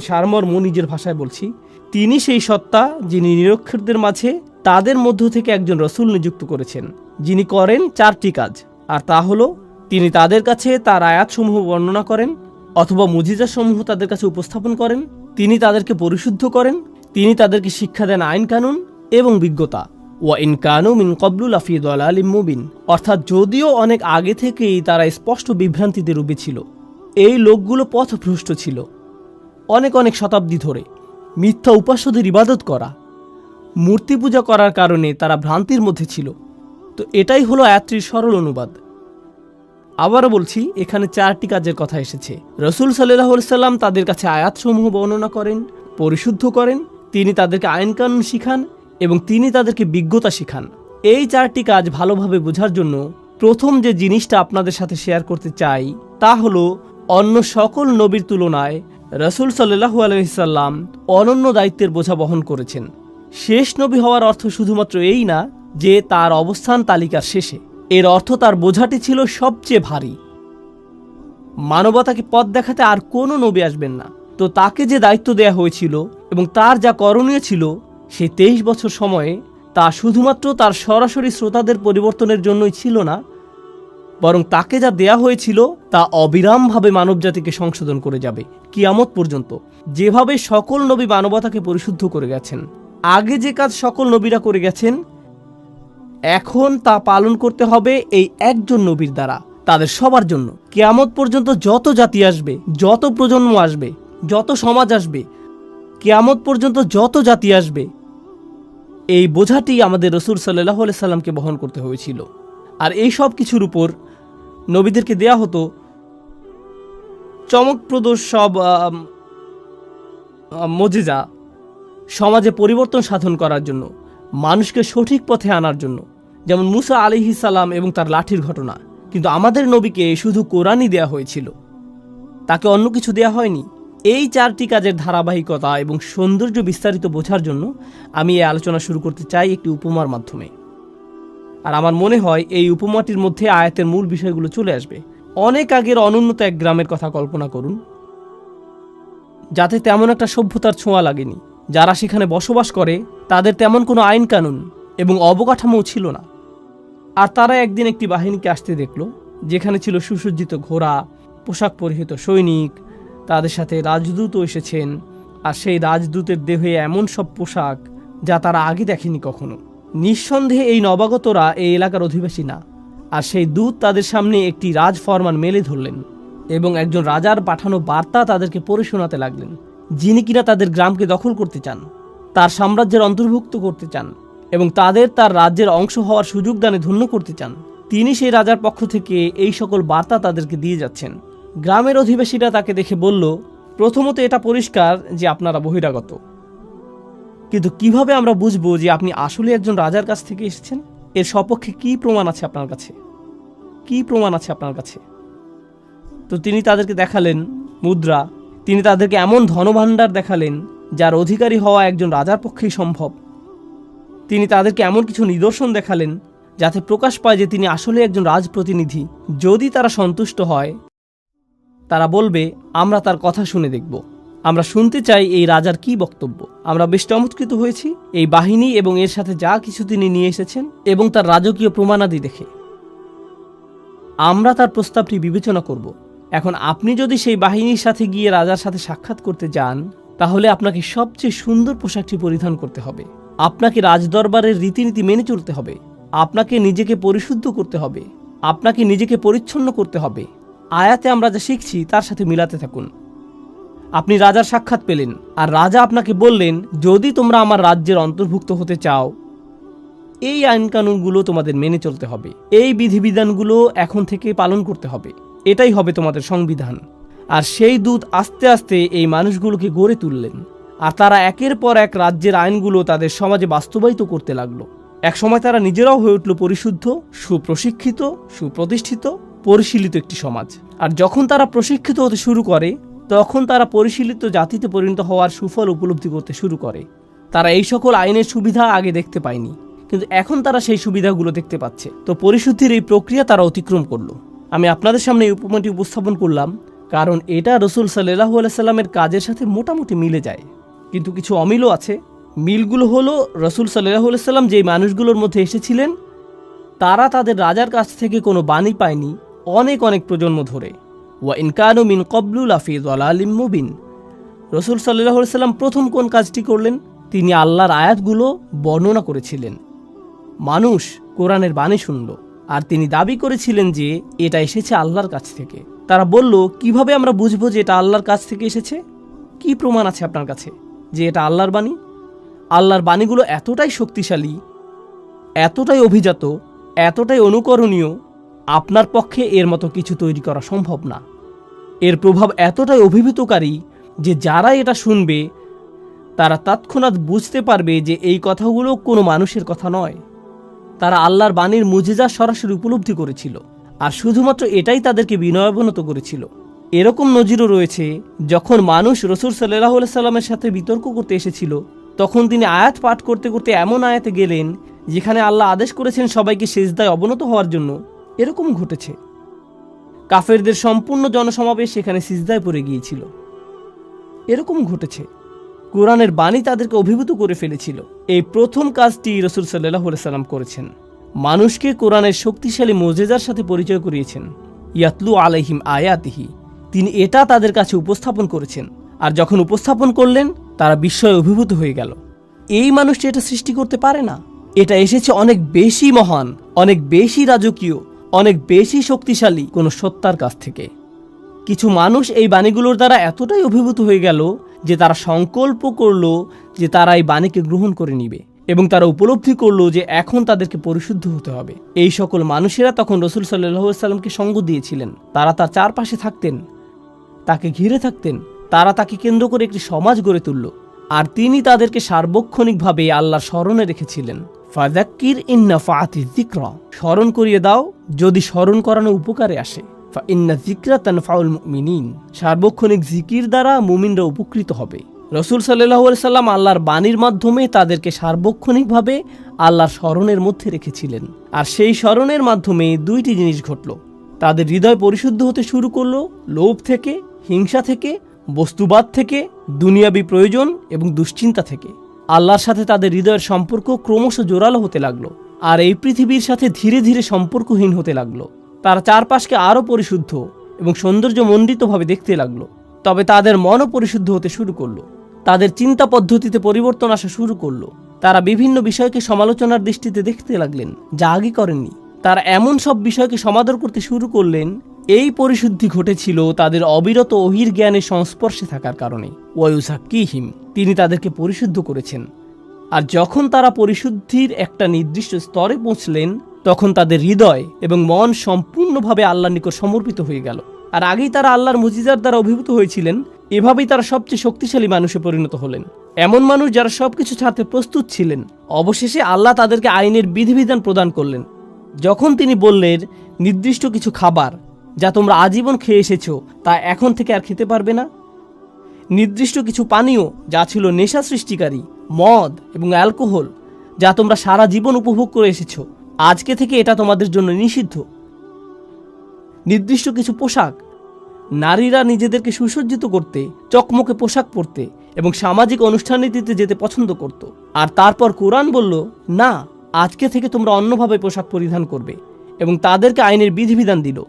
সারমর্ম নিজের ভাষায় বলছি। তিনি সেই সত্তা যিনি নিরক্ষরদের মাঝে তাদের মধ্য থেকে একজন রসুল নিযুক্ত করেছেন, যিনি করেন চারটি কাজ। আর তা হলো, তিনি তাদের কাছে তার আয়াতসমূহ বর্ণনা করেন অথবা মুজিজাসমূহ তাদের কাছে উপস্থাপন করেন, তিনি তাদেরকে পরিশুদ্ধ করেন, তিনি তাদেরকে শিক্ষা দেন আইন কানুন এবং বিজ্ঞতা। ওয়া ইন কানু মিন ক্বাবলু লাফি যালালিম মুবিন, অর্থাৎ যদিও অনেক আগে থেকেই তারা স্পষ্ট বিভ্রান্তিতে ডুবে ছিল। এই লোকগুলো পথভ্রষ্ট ছিল। অনেক অনেক শতাব্দী ধরে মিথ্যা উপাস্যদের ইবাদত করা, মূর্তি পূজা করার কারণে তারা ভ্রান্তির মধ্যে ছিল। তো এটাই হলো আয়াতটির সরল অনুবাদ। আবারও বলছি, এখানে চারটি কাজের কথা এসেছে। রসুল সাল্লাল্লাহু আলাইহি সাল্লাম তাদের কাছে আয়াতসমূহ বর্ণনা করেন, পরিশুদ্ধ করেন, তিনি তাদেরকে আইন কানুন শিখান এবং তিনি তাদেরকে বিজ্ঞতা শিখান। এই চারটি কাজ ভালোভাবে বোঝার জন্য প্রথম যে জিনিসটা আপনাদের সাথে শেয়ার করতে চাই তা হলো, অন্য সকল নবীর তুলনায় রসুল সাল্লাল্লাহু আলাইহি সাল্লাম অনন্য দায়িত্বের বোঝা বহন করেছেন। শেষ নবী হওয়ার অর্থ শুধুমাত্র এই না যে তার অবস্থান তালিকার শেষে, এর অর্থ তার বোঝাটি ছিল সবচেয়ে ভারী। মানবতাকে পথ দেখাতে আর কোনো নবী আসবেন না। তো তাকে যে দায়িত্ব দেয়া হয়েছিল এবং তার যা করণীয় ছিল, সেই 23 বছর সময়ে তা শুধুমাত্র তার সরাসরি শ্রোতাদের পরিবর্তনের জন্যই ছিল না, বরং তাকে যা দেয়া হয়েছিল তা অবিরামভাবে মানবজাতিকে সংশোধন করে যাবে কিয়ামত পর্যন্ত। যেভাবে সকল নবী মানবতাকে পরিশুদ্ধ করে গেছেন, আগে যে কাজ সকল নবীরা করে গেছেন, এখন তা পালন করতে হবে এই একজন নবীর দ্বারা, তাদের সবার জন্য। কিয়ামত পর্যন্ত যত জাতি আসবে, যত প্রজন্ম আসবে, যত সমাজ আসবে, কিয়ামত পর্যন্ত যত জাতি আসবে, এই বোঝাটি আমাদের রসুল সাল্লাল্লাহু আলাইহি সাল্লামকে বহন করতে হয়েছিল। আর এই সব কিছুর উপর নবীদেরকে দেয়া হতো চমকপ্রদ সব মুজিজা, সমাজে পরিবর্তন সাধন করার জন্য, মানুষকে সঠিক পথে আনার জন্য। যেমন মুসা আলাইহিস সালাম এবং তার লাঠির ঘটনা। কিন্তু আমাদের নবীকে শুধু কোরআনই দেয়া হয়েছিল, তাকে অন্য কিছু দেয়া হয়নি। এই চারটি কাজের ধারাবাহিকতা এবং সৌন্দর্য বিস্তারিত বোঝার জন্য আমি এই আলোচনা শুরু করতে চাই একটি উপমার মাধ্যমে। আর আমার মনে হয় এই উপমাটির মধ্যে আয়াতের মূল বিষয়গুলো চলে আসবে। অনেক আগের অনুন্নত এক গ্রামের কথা কল্পনা করুন, যাতে তেমন একটা সভ্যতার ছোঁয়া লাগেনি। যারা সেখানে বসবাস করে তাদের তেমন কোনো আইন কানুন এবং অবকাঠামোও ছিল না। আর তারা একদিন একটি বাহিনীকে আসতে দেখল, যেখানে ছিল সুসজ্জিত ঘোড়া, পোশাক পরিহিত সৈনিক, তাদের সাথে রাজদূতও এসেছেন। আর সেই রাজদূতের দেহে এমন সব পোশাক যা তারা আগে দেখেনি কখনো। নিঃসন্দেহে এই নবাগতরা এই এলাকার অধিবাসী না। আর সেই দূত তাদের সামনে একটি রাজফরমান মেলে ধরলেন এবং একজন রাজার পাঠানো বার্তা তাদেরকে পড়ে শোনাতে লাগলেন, যিনি কিনা তাদের গ্রামকে দখল করতে চান, তার সাম্রাজ্যের অন্তর্ভুক্ত করতে চান এবং তাদের তার রাজ্যের অংশ হওয়ার সুযোগ দানে ধন্য করতে চান। তিনি সেই রাজার পক্ষ থেকে এই সকল বার্তা তাদেরকে দিয়ে যাচ্ছেন। গ্রামের অধিবাসীরা তাকে দেখে বলল, প্রথমত এটা পরিষ্কার যে আপনারা বহিরাগত, কিন্তু কিভাবে আমরা বুঝবো যে আপনি আসলে একজন রাজার কাছ থেকে এসেছেন? এর সপক্ষে কি প্রমাণ আছে আপনার কাছে? কি প্রমাণ আছে আপনার কাছে? তো তিনি তাদেরকে দেখালেন মুদ্রা। তিনি তাদেরকে এমন ধনভাণ্ডার দেখালেন যার অধিকারী হওয়া একজন রাজার পক্ষেই সম্ভব। তিনি তাদেরকে এমন কিছু নিদর্শন দেখালেন যাতে প্রকাশ পায় যে তিনি আসলে একজন রাজপ্রতিনিধি। যদি তারা সন্তুষ্ট হয়, তারা বলবে, আমরা তার কথা শুনে দেখব, আমরা শুনতে চাই এই রাজার কি বক্তব্য। আমরা বেশ চমৎকৃত হয়েছি এই বাহিনী এবং এর সাথে যা কিছু তিনি নিয়ে এসেছেন এবং তার রাজকীয় প্রমাণাদি দেখে। আমরা তার প্রস্তাবটি বিবেচনা করব। এখন আপনি যদি সেই বাহিনীর সাথে গিয়ে রাজার সাথে সাক্ষাৎ করতে যান, তাহলে আপনাকে সবচেয়ে সুন্দর পোশাকটি পরিধান করতে হবে, আপনাকে রাজদরবারের রীতিনীতি মেনে চলতে হবে, আপনাকে নিজেকে পরিশুদ্ধ করতে হবে, আপনাকে নিজেকে পরিচ্ছন্ন করতে হবে। আয়াতে আমরা যা শিখছি তার সাথে মিলাতে থাকুন। আপনি রাজার সাক্ষাৎ পেলেন আর রাজা আপনাকে বললেন, যদি তোমরা আমার রাজ্যের অন্তর্ভুক্ত হতে চাও, এই আইনকানুনগুলো তোমাদের মেনে চলতে হবে, এই বিধিবিধানগুলো এখন থেকে পালন করতে হবে, এটাই হবে তোমাদের সংবিধান। আর সেই দূত আস্তে আস্তে এই মানুষগুলোকে গড়ে তুললেন আর তারা একের পর এক রাজ্যের আইনগুলো তাদের সমাজে বাস্তবায়িত করতে লাগলো। একসময় তারা নিজেরাও হয়ে উঠল পরিশুদ্ধ, সুপ্রশিক্ষিত, সুপ্রতিষ্ঠিত, পরিশীলিত একটি সমাজ। আর যখন তারা প্রশিক্ষিত হতে শুরু করে, তখন তারা পরিশীলিত জাতিতে পরিণত হওয়ার সুফল উপলব্ধি করতে শুরু করে। তারা এই সকল আইনের সুবিধা আগে দেখতে পায়নি, কিন্তু এখন তারা সেই সুবিধাগুলো দেখতে পাচ্ছে। তো পরিশুদ্ধির এই প্রক্রিয়া তারা অতিক্রম করলো। আমি আপনাদের সামনে এই উপমাটি উপস্থাপন করলাম কারণ এটা রসুল সাল্লাল্লাহু আলাইহি সাল্লামের কাজের সাথে মোটামুটি মিলে যায়, কিন্তু কিছু অমিলও আছে। মিলগুলো হলো, রসুল সাল্লাল্লাহু আলাইহি সাল্লাম যেই মানুষগুলোর মধ্যে এসেছিলেন, তারা তাদের রাজার কাছ থেকে কোনো বাণী পায়নি অনেক অনেক প্রজন্ম ধরে। ওয়া ইন কানু মিন ক্বাবলু লাফি যালালিম মুবিন। রসুল সাল্লাল্লাহু আলাইহি সাল্লাম প্রথম কোন কাজটি করলেন? তিনি আল্লাহর আয়াতগুলো বর্ণনা করেছিলেন। মানুষ কোরআনের বাণী শুনল আর তিনি দাবি করেছিলেন যে এটা এসেছে আল্লাহর কাছ থেকে। তারা বলল, কিভাবে আমরা বুঝবো যে এটা আল্লাহর কাছ থেকে এসেছে? কি প্রমাণ আছে আপনার কাছে যে এটা আল্লাহর বাণী? আল্লাহর বাণীগুলো এতটাই শক্তিশালী, এতটাই অভিজাত, এতটাই অনুকরণীয়, আপনার পক্ষে এর মতো কিছু তৈরি করা সম্ভব না। এর প্রভাব এতটাই অভিভূতকারী যে যারা এটা শুনবে তারা তৎক্ষণাৎ বুঝতে পারবে যে এই কথাগুলো কোনো মানুষের কথা নয়। তারা আল্লাহর বাণীর মুজিজা সরাসরি উপলব্ধি করেছিল, আর শুধুমাত্র এটাই তাদেরকে বিনয়াবনত করেছিল। এরকম নজিরও রয়েছে, যখন মানুষ রসুল সাল্লাল্লাহু আলাইহি সাল্লামের সাথে বিতর্ক করতে এসেছিল, তখন তিনি আয়াত পাঠ করতে করতে এমন আয়াতে গেলেন যেখানে আল্লাহ আদেশ করেছেন সবাইকে সিজদায় অবনত হওয়ার জন্য। এরকম ঘটেছে, কাফেরদের সম্পূর্ণ জনসমাবেশ সেখানে সিজদায় পড়ে গিয়েছিল। এরকম ঘটেছে, কোরআনের বাণী তাদেরকে অভিভূত করে ফেলেছিল। এই প্রথম কাজটি রাসূল সাল্লাল্লাহু আলাইহি সাল্লাম করেছেন, মানুষকে কোরআনের শক্তিশালী মুজিজার সাথে পরিচয় করিয়েছেন। ইয়াতলু আলাইহিম আয়াতিহি, তিনি এটা তাদের কাছে উপস্থাপন করেছেন। আর যখন উপস্থাপন করলেন, তারা বিস্ময়ে অভিভূত হয়ে গেল। এই মানুষটি এটা সৃষ্টি করতে পারে না, এটা এসেছে অনেক বেশি মহান, অনেক বেশি রাজকীয়, অনেক বেশি শক্তিশালী কোন সত্তার কাছ থেকে। কিছু মানুষ এই বাণীগুলোর দ্বারা এতটাই অভিভূত হয়ে গেল যে তারা সংকল্প করল যে তারা এই বাণীকে গ্রহণ করে নিবে, এবং তারা উপলব্ধি করলো যে এখন তাদেরকে পরিশুদ্ধ হতে হবে। এই সকল মানুষেরা তখন রাসূল সাল্লাল্লাহু আলাইহি সাল্লামকে সঙ্গ দিয়েছিলেন। তারা তার চারপাশে থাকতেন, তাকে ঘিরে থাকতেন, তারা তাকে কেন্দ্র করে একটি সমাজ গড়ে তুলল। আর তিনি তাদেরকে সার্বক্ষণিকভাবে আল্লাহর স্মরণে রেখেছিলেন। ফাযাক্কির ইন নাফাআতিয যিকরা, স্মরণ করিয়ে দাও যদি স্মরণ করানো উপকারে আসে। ফা ইন্না যিকরা তানফাউল মুমিনিন, সার্বক্ষণিক জিকির দ্বারা মুমিনরা উপকৃত হবে। রাসূল সাল্লাল্লাহু আলাইহি সাল্লাম আল্লাহর বাণীর মাধ্যমে তাদেরকে সার্বক্ষণিকভাবে আল্লাহর স্মরণের মধ্যে রেখেছিলেন। আর সেই স্মরণের মাধ্যমে দুইটি জিনিস ঘটল। তাদের হৃদয় পরিশুদ্ধ হতে শুরু করলো লোভ থেকে, হিংসা থেকে, বস্তুবাদ থেকে, দুনিয়াবী প্রয়োজন এবং দুশ্চিন্তা থেকে। আল্লাহর সাথে তাদের হৃদয়ের সম্পর্ক ক্রমশ জোরালো হতে লাগলো, আর এই পৃথিবীর সাথে ধীরে ধীরে সম্পর্কহীন হতে লাগলো। তারা চারপাশকে আরও পরিশুদ্ধ এবং সৌন্দর্যমণ্ডিতভাবে দেখতে লাগলো। তবে তাদের মনও পরিশুদ্ধ হতে শুরু করলো। তাদের চিন্তা পদ্ধতিতে পরিবর্তন আসা শুরু করলো। তারা বিভিন্ন বিষয়কে সমালোচনার দৃষ্টিতে দেখতে লাগলেন, যা আগে করেননি। তারা এমন সব বিষয়কে সমাদর করতে শুরু করলেন। এই পরিশুদ্ধি ঘটেছিল তাদের অবিরত ওহির জ্ঞানের সংস্পর্শে থাকার কারণে। ওয়ায়ুযাক্কিহিম, তিনি তাদেরকে পরিশুদ্ধ করেছেন। আর যখন তারা পরিশুদ্ধির একটা নির্দিষ্ট স্তরে পৌঁছলেন, তখন তাদের হৃদয় এবং মন সম্পূর্ণভাবে আল্লাহর নিকট সমর্পিত হয়ে গেল। আর আগেই তারা আল্লাহর মুজিজার দ্বারা অভিভূত হয়েছিলেন। এভাবেই তারা সবচেয়ে শক্তিশালী মানুষে পরিণত হলেন, এমন মানুষ যারা সবকিছু ছাড়তে প্রস্তুত ছিলেন। অবশেষে আল্লাহ তাদেরকে আইনের বিধিবিধান প্রদান করলেন। যখন তিনি বললেন, নির্দিষ্ট কিছু খাবার যা তোমরা আজীবন খেয়ে এসেছো তা এখন থেকে আর খেতে পারবে না, নির্দিষ্ট কিছু পানীয় যা ছিল নেশা সৃষ্টিকারী, মদ এবং অ্যালকোহল, যা তোমরা সারা জীবন উপভোগ করে এসেছো, আজকে থেকে এটা তোমাদের জন্য নিষিদ্ধ, নির্দিষ্ট কিছু পোশাক, নারীরা নিজেদেরকে সুসজ্জিত করতে, চকমকে পোশাক পরতে এবং সামাজিক অনুষ্ঠানীতিতে যেতে পছন্দ করত। আর তারপর কোরআন বলল, না, আজকে থেকে তোমরা অন্যভাবে পোশাক পরিধান করবে, এবং তাদেরকে আইনের বিধিবিধান দিল।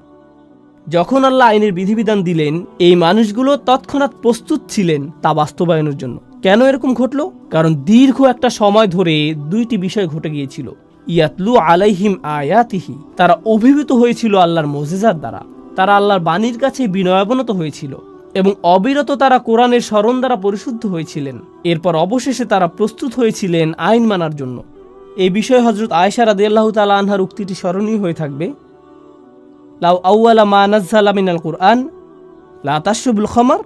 যখন আল্লাহ আইনের বিধিবিধান দিলেন, এই মানুষগুলো তৎক্ষণাৎ প্রস্তুত ছিলেন তা বাস্তবায়নের জন্য। কেন এরকম ঘটল? কারণ দীর্ঘ একটা সময় ধরে দুইটি বিষয় ঘটে গিয়েছিল। ইয়াতলু আলাইহিম আয়াতিহি, তারা অভিভূত হয়েছিল আল্লাহর মুজিজার দ্বারা। তারা আল্লাহর বাণীর কাছে বিনয়াবনত হয়েছিল এবং অবিরত তারা কোরআনের স্মরণ দ্বারা পরিশুদ্ধ হয়েছিলেন। এরপর অবশেষে তারা প্রস্তুত হয়েছিলেন আইন মানার জন্য। এই বিষয়ে হযরত আয়েশা রাদিয়াল্লাহু তাআলা আনহার উক্তিটি স্মরণীয় হয়ে থাকবে, লাউ আউয়ালা মা নাযালা মিনাল কুরআন লা তাশরবুল খামর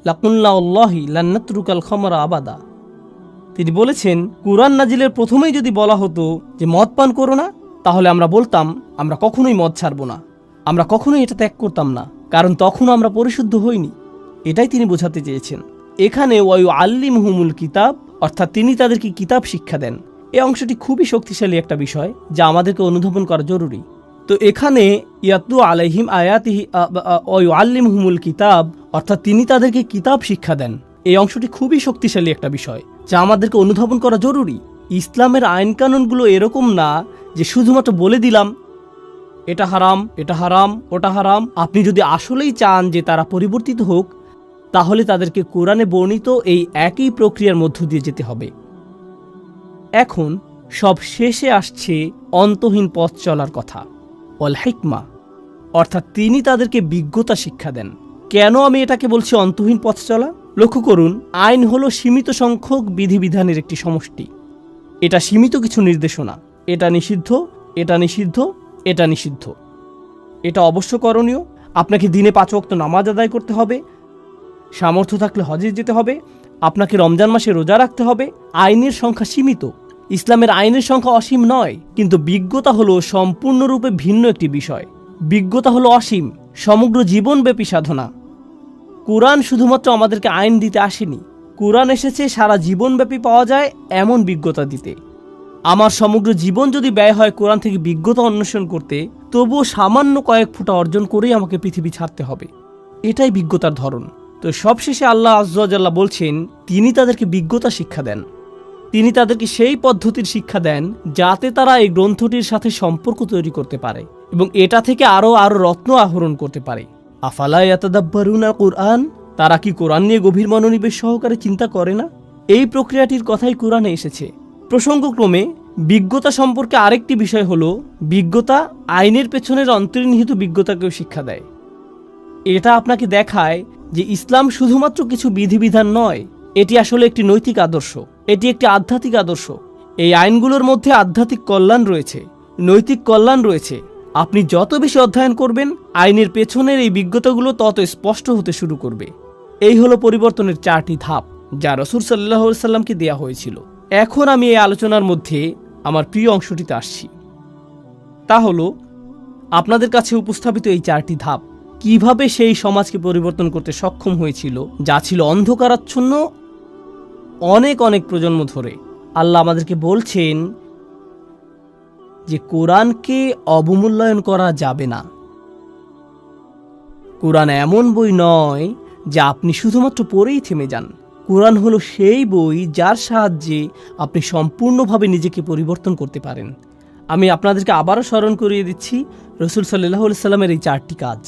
লাকুল্লা আল্লাহি লান নাতরুকাল খামরা আবাদা। তিনি বলেছেন, কুরআন নাজিলের প্রথমেই যদি বলা হতো যে মদ পান করো না, তাহলে আমরা বলতাম আমরা কখনোই মদ ছাড়ব না, আমরা কখনোই এটা ত্যাগ করতাম না, কারণ তখনও আমরা পরিশুদ্ধ হইনি। এটাই তিনি বোঝাতে চেয়েছেন। এখানে ওয়ায়ুআল্লিমুহুমুল কিতাব, অর্থাৎ তিনি তাদেরকে কিতাব শিক্ষা দেন। এই অংশটি খুবই শক্তিশালী একটা বিষয় যা আমাদেরকে অনুধাবন করা জরুরি। তো এখানে ইয়াতলু আলাইহিম আয়াতিহি ওয়ায়ুআল্লিমুহুমুল কিতাব, অর্থাৎ তিনি তাদেরকে কিতাব শিক্ষা দেন, এই অংশটি খুবই শক্তিশালী একটা বিষয় যা আমাদেরকে অনুধাবন করা জরুরি। ইসলামের আইন কানুনগুলো এরকম না যে শুধুমাত্র বলে দিলাম এটা হারাম, এটা হারাম, ওটা হারাম। আপনি যদি আসলেই চান যে তারা পরিবর্তিত হোক, তাহলে তাদেরকে কোরআনে বর্ণিত এই একই প্রক্রিয়ার মধ্য দিয়ে যেতে হবে। এখন সব শেষে আসছে অন্তহীন পথ চলার কথা, ওয়াল হিকমা, অর্থাৎ তিনি তাদেরকে বিজ্ঞতা শিক্ষা দেন। কেন আমি এটাকে বলছি অন্তহীন পথ চলা? লক্ষ্য করুন, আইন হলো সীমিত সংখ্যক বিধিবিধানের একটি সমষ্টি। এটা সীমিত কিছু নির্দেশনা, এটা নিষিদ্ধ, এটা নিষিদ্ধ, এটা নিষিদ্ধ, এটা অবশ্য করণীয়, আপনাকে দিনে 5 ওয়াক্ত নামাজ আদায় করতে হবে, সামর্থ্য থাকলে হজে যেতে হবে, আপনাকে রমজান মাসে রোজা রাখতে হবে। আইনের সংখ্যা সীমিত, ইসলামের আইনের সংখ্যা অসীম নয়। কিন্তু বিজ্ঞতা হলো সম্পূর্ণরূপে ভিন্ন একটি বিষয়। বিজ্ঞতা হলো অসীম, সমগ্র জীবনব্যাপী সাধনা। কোরআন শুধুমাত্র আমাদেরকে আইন দিতে আসেনি, কোরআন এসেছে সারা জীবনব্যাপী পাওয়া যায় এমন বিজ্ঞতা দিতে। আমার সমগ্র জীবন যদি ব্যয় হয় কোরআন থেকে বিজ্ঞতা অন্বেষণ করতে, তবুও সামান্য কয়েক ফুটা অর্জন করেই আমাকে পৃথিবী ছাড়তে হবে। এটাই বিজ্ঞতার ধরন। তো সবশেষে আল্লাহ আযজা ওয়া জাল্লা বলছেন, তিনি তাদেরকে বিজ্ঞতা শিক্ষা দেন। তিনি তাদেরকে সেই পদ্ধতির শিক্ষা দেন যাতে তারা এই গ্রন্থটির সাথে সম্পর্ক তৈরি করতে পারে এবং এটা থেকে আরো রত্ন আহরণ করতে পারে। আফালা ইয়াতাদাব্বারুনাল কুরআন, তারা কি কোরআন নিয়ে গভীর মনোনিবেশ সহকারে চিন্তা করে না? এই প্রক্রিয়াটির কথাই কোরআনে এসেছে। প্রসঙ্গক্রমে বিজ্ঞতা সম্পর্কে আরেকটি বিষয় হলো, বিজ্ঞতা আইনের পেছনের অন্তর্নিহিত বিজ্ঞতাকেও শিক্ষা দেয়। এটা আপনাকে দেখায় যে ইসলাম শুধুমাত্র কিছু বিধিবিধান নয়, এটি আসলে একটি নৈতিক আদর্শ, এটি একটি আধ্যাত্মিক আদর্শ। এই আইনগুলোর মধ্যে আধ্যাত্মিক কল্যাণ রয়েছে, নৈতিক কল্যাণ রয়েছে। আপনি যত বেশি অধ্যয়ন করবেন, আইনের পেছনের এই বিজ্ঞতাগুলো তত স্পষ্ট হতে শুরু করবে। এই হলো পরিবর্তনের 4টি ধাপ যা রাসূল সাল্লাল্লাহু আলাইহি সাল্লামকে দেয়া হয়েছিল। এখন আমি এই আলোচনার মধ্যে আমার প্রিয় অংশটিতে আসছি। তা হলো আপনাদের কাছে উপস্থাপিত এই 4টি ধাপ কিভাবে সেই সমাজকে পরিবর্তন করতে সক্ষম হয়েছিল যা ছিল অন্ধকারাচ্ছন্ন অনেক অনেক প্রজন্ম ধরে। আল্লাহ আমাদেরকে বলছেন যে কোরআনকে অবমূল্যায়ন করা যাবে না। কোরআন এমন বই নয় যা আপনি শুধুমাত্র পড়েই থেমে যান। কোরআন হলো সেই বই যার সাহায্যে আপনি সম্পূর্ণভাবে নিজেকে পরিবর্তন করতে পারেন। আমি আপনাদেরকে আবারও স্মরণ করিয়ে দিচ্ছি রাসূল সাল্লাল্লাহু আলাইহি সাল্লামের এই 4টি কাজ।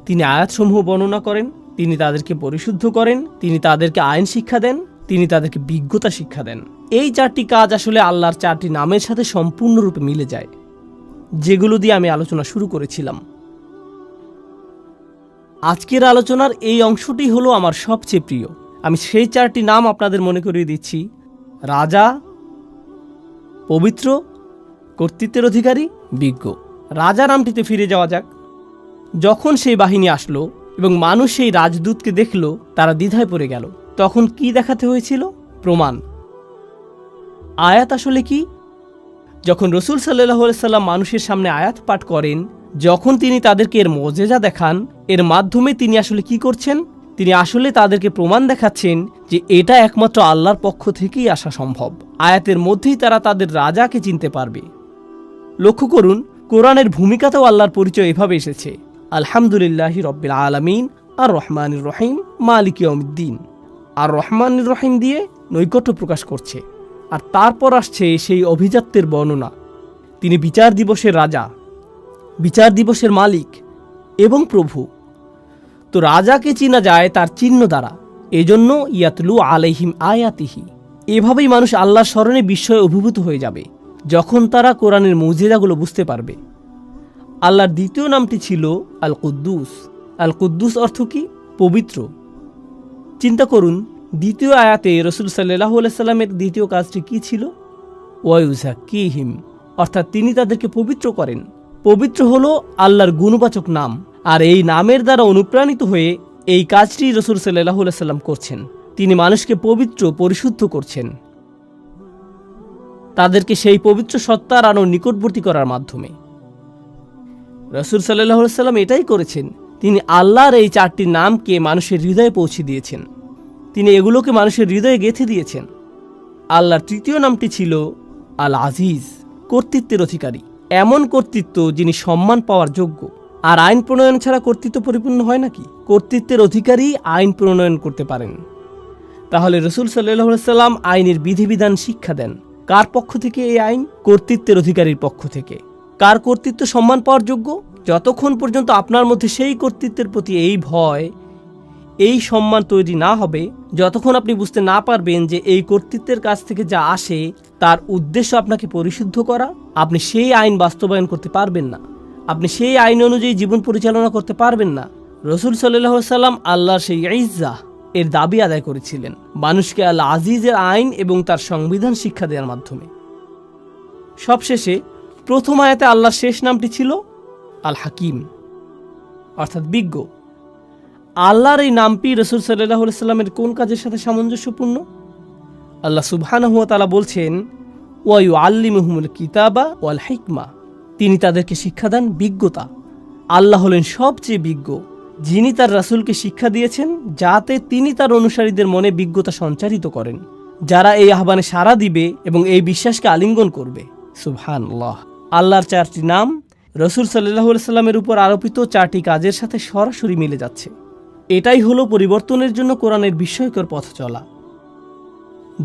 তিনি আয়াতসমূহ বর্ণনা করেন, তিনি তাদেরকে পরিশুদ্ধ করেন, তিনি তাদেরকে আইন শিক্ষা দেন, তিনি তাদেরকে বিজ্ঞতা শিক্ষা দেন। এই 4টি কাজ আসলে আল্লাহর 4টি নামের সাথে সম্পূর্ণরূপে মিলে যায়, যেগুলো দিয়ে আমি আলোচনা শুরু করেছিলাম। আজকের আলোচনার এই অংশটি হলো আমার সবচেয়ে প্রিয়। আমি সেই 4টি নাম আপনাদের মনে করিয়ে দিচ্ছি: রাজা, পবিত্র, কর্তৃত্বের অধিকারী, বিজ্ঞ। রাজা নামটিতে ফিরে যাওয়া যাক। যখন সেই বাহিনী আসলো এবং মানুষ সেই রাজদূতকে দেখল, তারা দ্বিধায় পড়ে গেল। তখন কি দেখাতে হয়েছিল? প্রমাণ। আয়াত আসলে কি? যখন রাসূল সাল্লাল্লাহু আলাইহি সাল্লাম মানুষের সামনে আয়াত পাঠ করেন, যখন তিনি তাদেরকে এর মুজিজা দেখান, এর মাধ্যমে তিনি আসলে কি করছেন? তিনি আসলে তাদেরকে প্রমাণ দেখাচ্ছেন যে এটা একমাত্র আল্লাহর পক্ষ থেকেই আসা সম্ভব। আয়াতের মধ্যেই তারা তাদের রাজাকে চিনতে পারবে। লক্ষ্য করুন, কোরআনের ভূমিকাতেও আল্লাহর পরিচয় এভাবে এসেছে: আলহামদুলিল্লাহি রব্বিল আলামিন, আর রহমানির রহিম, মালিক ইয়াউমিদ্দিন। আর রহমানির রহিম দিয়ে নৈকট্য প্রকাশ করছে। আর তারপর আসছে সেই অভিজাত্যের বর্ণনা। তিনি বিচার দিবসের রাজা, বিচার দিবসের মালিক এবং প্রভু। তো রাজাকে চিনা যায় তার চিহ্ন দ্বারা। এজন্য ইয়াতলু আলাইহিম আয়াতিহি। এভাবেই মানুষ আল্লাহর স্মরণে বিস্ময়ে অভিভূত হয়ে যাবে যখন তারা কোরআনের মুজিজাগুলো বুঝতে পারবে। আল্লাহর দ্বিতীয় নামটি ছিল আল কুদ্দুস। আল কুদ্দুস অর্থ কি? পবিত্র। চিন্তা করুন, দ্বিতীয় আয়াতে রাসূল সাল্লাল্লাহু আলাইহি সাল্লামের দ্বিতীয় কাজটি কি ছিল? ওয়ায়ুযাক্কিহিম, অর্থাৎ তিনি তাদেরকে পবিত্র করেন। পবিত্র হলো আল্লাহর গুণবাচক নাম, আর এই নামের দ্বারা অনুপ্রাণিত হয়ে এই কাজটি রাসূল সাল্লাল্লাহু আলাইহি সাল্লাম করছেন। তিনি মানুষকে পবিত্র, পরিশুদ্ধ করছেন, তাদেরকে সেই পবিত্র সত্তার আরও নিকটবর্তী করার মাধ্যমে। রাসূল সাল্লাল্লাহু আলাইহি সাল্লাম এটাই করেছেন। তিনি আল্লাহর এই 4টি নামকে মানুষের হৃদয়ে পৌঁছে দিয়েছেন। তিনি এগুলোকে মানুষের হৃদয়ে গেঁথে দিয়েছেন। আল্লাহর তৃতীয় নামটি ছিল আল আজিজ, কর্তৃত্বের অধিকারী। এমন কর্তৃত্ব যিনি সম্মান পাওয়ার যোগ্য। আর আইন প্রণয়ন ছাড়া কর্তৃত্ব পরিপূর্ণ হয় নাকি? কর্তৃত্বের অধিকারী আইন প্রণয়ন করতে পারেন। তাহলে রাসূল সাল্লাল্লাহু আলাইহি সাল্লাম আইনের বিধিবিধান শিক্ষা দেন। কার পক্ষ থেকে এই আইন? কর্তৃত্বের অধিকারীর পক্ষ থেকে। কার কর্তৃত্ব সম্মান পাওয়ার যোগ্য? যতক্ষণ পর্যন্ত আপনার মধ্যে সেই কর্তৃত্বের প্রতি এই ভয়, এই সম্মান তৈরি না হবে, যতক্ষণ আপনি বুঝতে না পারবেন যে এই কর্তৃত্বের কাছ থেকে যা আসে তার উদ্দেশ্য আপনাকে পরিশুদ্ধ করা, আপনি সেই আইন বাস্তবায়ন করতে পারবেন না। আপনি সেই আইন অনুযায়ী জীবন পরিচালনা করতে পারবেন না। রাসূল সাল্লাল্লাহু আলাইহি সাল্লাম আল্লাহর সেই ইজ্জাহ এর দাবি আদায় করেছিলেন মানুষকে আল আজিজের আইন এবং তার সংবিধান শিক্ষা দেওয়ার মাধ্যমে। সবশেষে প্রথম আয়াতে আল্লাহর শেষ নামটি ছিল আল হাকিম, অর্থাৎ বিজ্ঞ। আল্লাহর এই নামটি রাসূল সাল্লাল্লাহু আলাইহি সাল্লামের কোন কাজের সাথে সামঞ্জস্যপূর্ণ? আল্লাহ সুবহানাহু ওয়া তাআলা বলছেন, ওয়া ইউআল্লিমুহুমুল কিতাবা ওয়াল হিকমা। তিনি তাদেরকে শিক্ষা দেন বিজ্ঞতা। আল্লাহ হলেন সবচেয়ে বিজ্ঞ, যিনি তার রাসূলকে শিক্ষা দিয়েছেন যাতে তিনি তার অনুসারীদের মনে বিজ্ঞতা সঞ্চারিত করেন, যারা এই আহ্বানে সাড়া দিবে এবং এই বিশ্বাসকে আলিঙ্গন করবে। সুবহানাল্লাহ। আল্লাহর 4টি নাম রাসূল সাল্লাল্লাহু আলাইহি সাল্লামের উপর আরোপিত 4টি কাজের সাথে সরাসরি মিলে যাচ্ছে। এটাই হলো পরিবর্তনের জন্য কোরআনের বিস্ময়কর পথ চলা,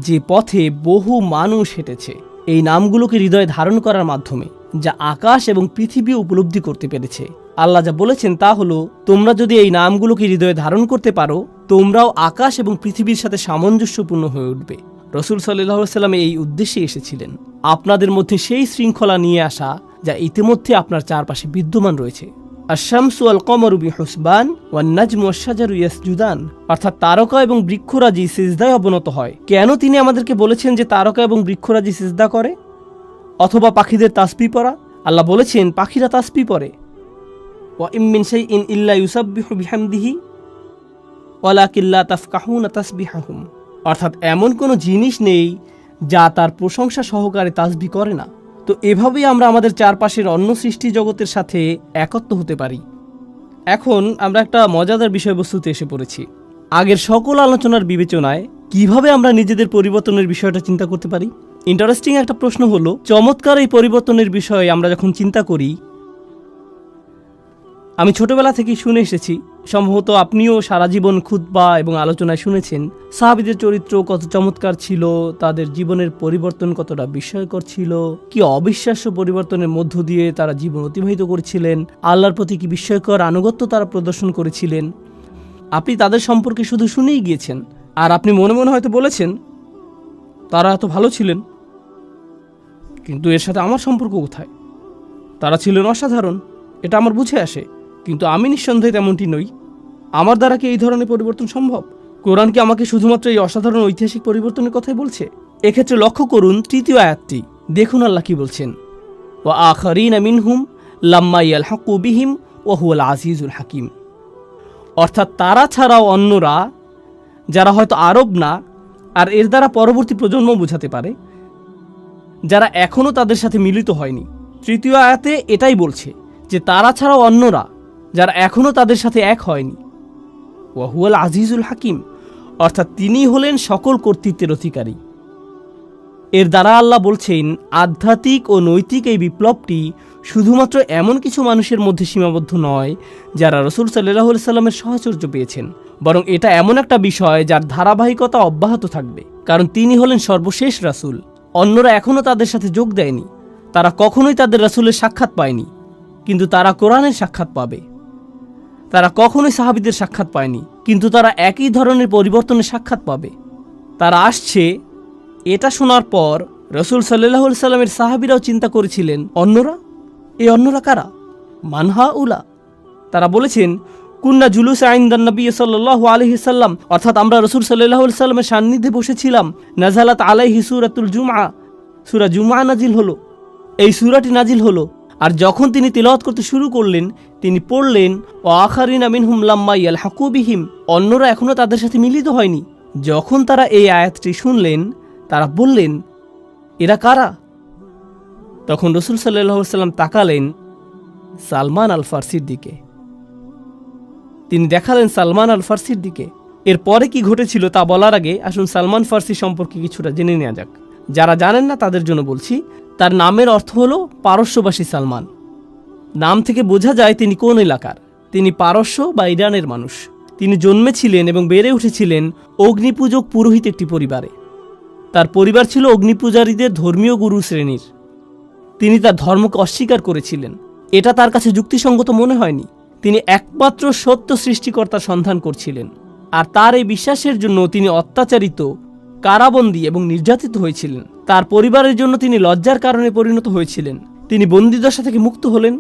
যে পথে বহু মানুষ হেঁটেছে এই নামগুলোকে হৃদয়ে ধারণ করার মাধ্যমে, যা আকাশ এবং পৃথিবী উপলব্ধি করতে পেরেছে। আল্লাহ যা বলেছেন তা হলো, তোমরা যদি এই নামগুলোকে হৃদয়ে ধারণ করতে পারো, তোমরাও আকাশ এবং পৃথিবীর সাথে সামঞ্জস্যপূর্ণ হয়ে উঠবে। রাসূল সাল্লাল্লাহু আলাইহি সাল্লাম এই উদ্দেশ্যে এসেছিলেন, আপনাদের মধ্যে সেই শৃঙ্খলা নিয়ে আসা যা ইতিমধ্যে আপনার চারপাশে বিদ্যমান রয়েছে। আশ-শামসু ওয়াল কমারু বিহুসবান ওয়ান নাজমু ওয়াশ-শাজারু ইয়াসজুদান, অর্থাৎ তারকা এবং বৃক্ষরাজি সিজদায় অবনত হয়। কেন তিনি আমাদেরকে বলেছেন যে তারকা এবং বৃক্ষরাজি সিজদা করে? অথবা পাখিদের তাসবিহ পড়া? আল্লাহ বলেছেন পাখিরা তাসবিহ পড়ে। ওয়া ইম মিন শাইইন ইল্লা ইউসাব্বিহু বিহামদিহি ওয়ালাকিন লা তাফকাহুনা তাসবিহাহুম, অর্থাৎ এমন কোনো জিনিস নেই যা তার প্রশংসা সহকারে তাসবিহ করে না। তো এভাবেই আমরা আমাদের চারপাশের অন্য সৃষ্টি জগতের সাথে একত্র হতে পারি। এখন আমরা একটা মজাদার বিষয়বস্তুতে এসে পড়েছি। আগের সকল আলোচনার বিবেচনায় কিভাবে আমরা নিজেদের পরিবর্তনের বিষয়টা চিন্তা করতে পারি? ইন্টারেস্টিং একটা প্রশ্ন হলো, চমৎকার এই পরিবর্তনের বিষয়ে আমরা যখন চিন্তা করি, আমি ছোটবেলা থেকেই শুনে এসেছি, সম্ভবত আপনিও সারা জীবন খুতবা এবং আলোচনায় শুনেছেন, সাহাবীদের চরিত্র কত চমৎকার ছিল, তাদের জীবনের পরিবর্তন কতটা বিস্ময়কর ছিল, কি অবিশ্বাস্য পরিবর্তনের মধ্য দিয়ে তারা জীবন অতিবাহিত করেছিলেন, আল্লাহর প্রতি কি বিস্ময়কর আনুগত্য তারা প্রদর্শন করেছিলেন। আপনি তাদের সম্পর্কে শুধু শুনেই গিয়েছেন, আর আপনি মনে মনে হয়তো বলেছেন তারা এত ভালো ছিলেন, কিন্তু এর সাথে আমার সম্পর্ক কোথায়? তারা ছিলেন অসাধারণ, এটা আমার বুঝে আসে, কিন্তু আমি নিঃসন্দেহে তেমনটি নই। আমার দ্বারা কি এই ধরনের পরিবর্তন সম্ভব? কোরআন কি আমাকে শুধুমাত্র এই অসাধারণ ঐতিহাসিক পরিবর্তনের কথাই বলছে? এক্ষেত্রে লক্ষ্য করুন তৃতীয় আয়াতটি, দেখুন আল্লাহ কি বলছেন, ওয়া আখারিনা মিনহুম লাম্মা ইয়ালহাকু বিহিম ওয়া হুয়াল আজিজুল হাকিম। অর্থাৎ তারা ছাড়াও অন্যরা, যারা হয়তো আরব না, আর এর দ্বারা পরবর্তী প্রজন্ম বোঝাতে পারে, যারা এখনও তাদের সাথে মিলিত হয়নি। তৃতীয় আয়াতে এটাই বলছে যে তারা ছাড়াও অন্যরা, যারা এখনও তাদের সাথে এক হয়নি। ওয়া হুয়াল আজিজুল হাকিম, অর্থাৎ তিনি হলেন সকল কর্তৃত্বের অধিকারী। এর দ্বারা আল্লাহ বলছেন আধ্যাত্মিক ও নৈতিক এই বিপ্লবটি শুধুমাত্র এমন কিছু মানুষের মধ্যে সীমাবদ্ধ নয় যারা রাসূল সাল্লাল্লাহু আলাইহি সাল্লামের সাহচর্য পেয়েছেন, বরং এটা এমন একটা বিষয় যার ধারাবাহিকতা অব্যাহত থাকবে, কারণ তিনি হলেন সর্বশেষ রাসূল। অন্যরা এখনও তাদের সাথে যোগ দেয়নি, তারা কখনোই তাদের রাসূলের সাক্ষাৎ পায়নি, কিন্তু তারা কোরআনের সাক্ষাৎ পাবে। তারা কখনোই সাহাবীদের সাক্ষাৎ পায়নি, কিন্তু তারা একই ধরনের পরিবর্তনের সাক্ষাৎ পাবে। তারা আসছে। এটা শোনার পর রাসূল সাল্লাল্লাহু আলাইহি সাল্লামের সাহাবীরাও চিন্তা করেছিলেন, অন্যরা? এই অন্যরা কারা? মানহা উলা। তারা বলেছেন, কুন্না জুলুস ইনদান নবী সাল্লাল্লাহু আলাইহি সাল্লাম, অর্থাৎ আমরা রাসূল সাল্লাল্লাহু আলাইহি সাল্লামের সান্নিধ্যে বসেছিলাম। নাযালাত আলাইহি সূরাতুল জুমআ, সূরা জুমআ নাজিল হলো। এই সূরাটি নাজিল হলো, আর যখন তিনি তিলাওয়াত করতে শুরু করলেন, তিনি পড়লেন, ওয়া আখারিনা মিনহুম লাম্মা ইয়ালহাকু বিহিম, অন্যরা এখনও তাদের সাথে মিলিত হয়নি। যখন তারা এই আয়াতটি শুনলেন, তারা বললেন, এরা কারা? তখন রাসূল সাল্লাল্লাহু আলাইহি সাল্লাম তাকালেন সালমান আল ফারসির দিকে। তিনি দেখালেন সালমান আল ফারসির দিকে। এরপরে কি ঘটেছিল তা বলার আগে আসুন সালমান ফারসি সম্পর্কে কিছুটা জেনে নেওয়া যাক। যারা জানেন না তাদের জন্য বলছি, তার নামের অর্থ হলো পারস্যবাসী সালমান। নাম থেকে বোঝা যায় তিনি কোন এলাকার। তিনি পারস্য বা ইরানের মানুষ। তিনি জন্মেছিলেন এবং বেড়ে উঠেছিলেন অগ্নিপূজক পুরোহিত একটি পরিবারে। তার পরিবার ছিল অগ্নিপূজারীদের ধর্মীয় গুরু শ্রেণীর। তিনি তার ধর্মকে অস্বীকার করেছিলেন। এটা তার কাছে যুক্তিসঙ্গত মনে হয়নি। তিনি একমাত্র সত্য সৃষ্টিকর্তার সন্ধান করছিলেন, আর তার এই বিশ্বাসের জন্য তিনি অত্যাচারিত, কারাবন্দী এবং নির্যাতিত হয়েছিলেন। তার পরিবারের জন্য তিনি লজ্জার কারণে পরিণত হয়েছিলেন। তিনি বন্দিদশা থেকে মুক্ত হলেন,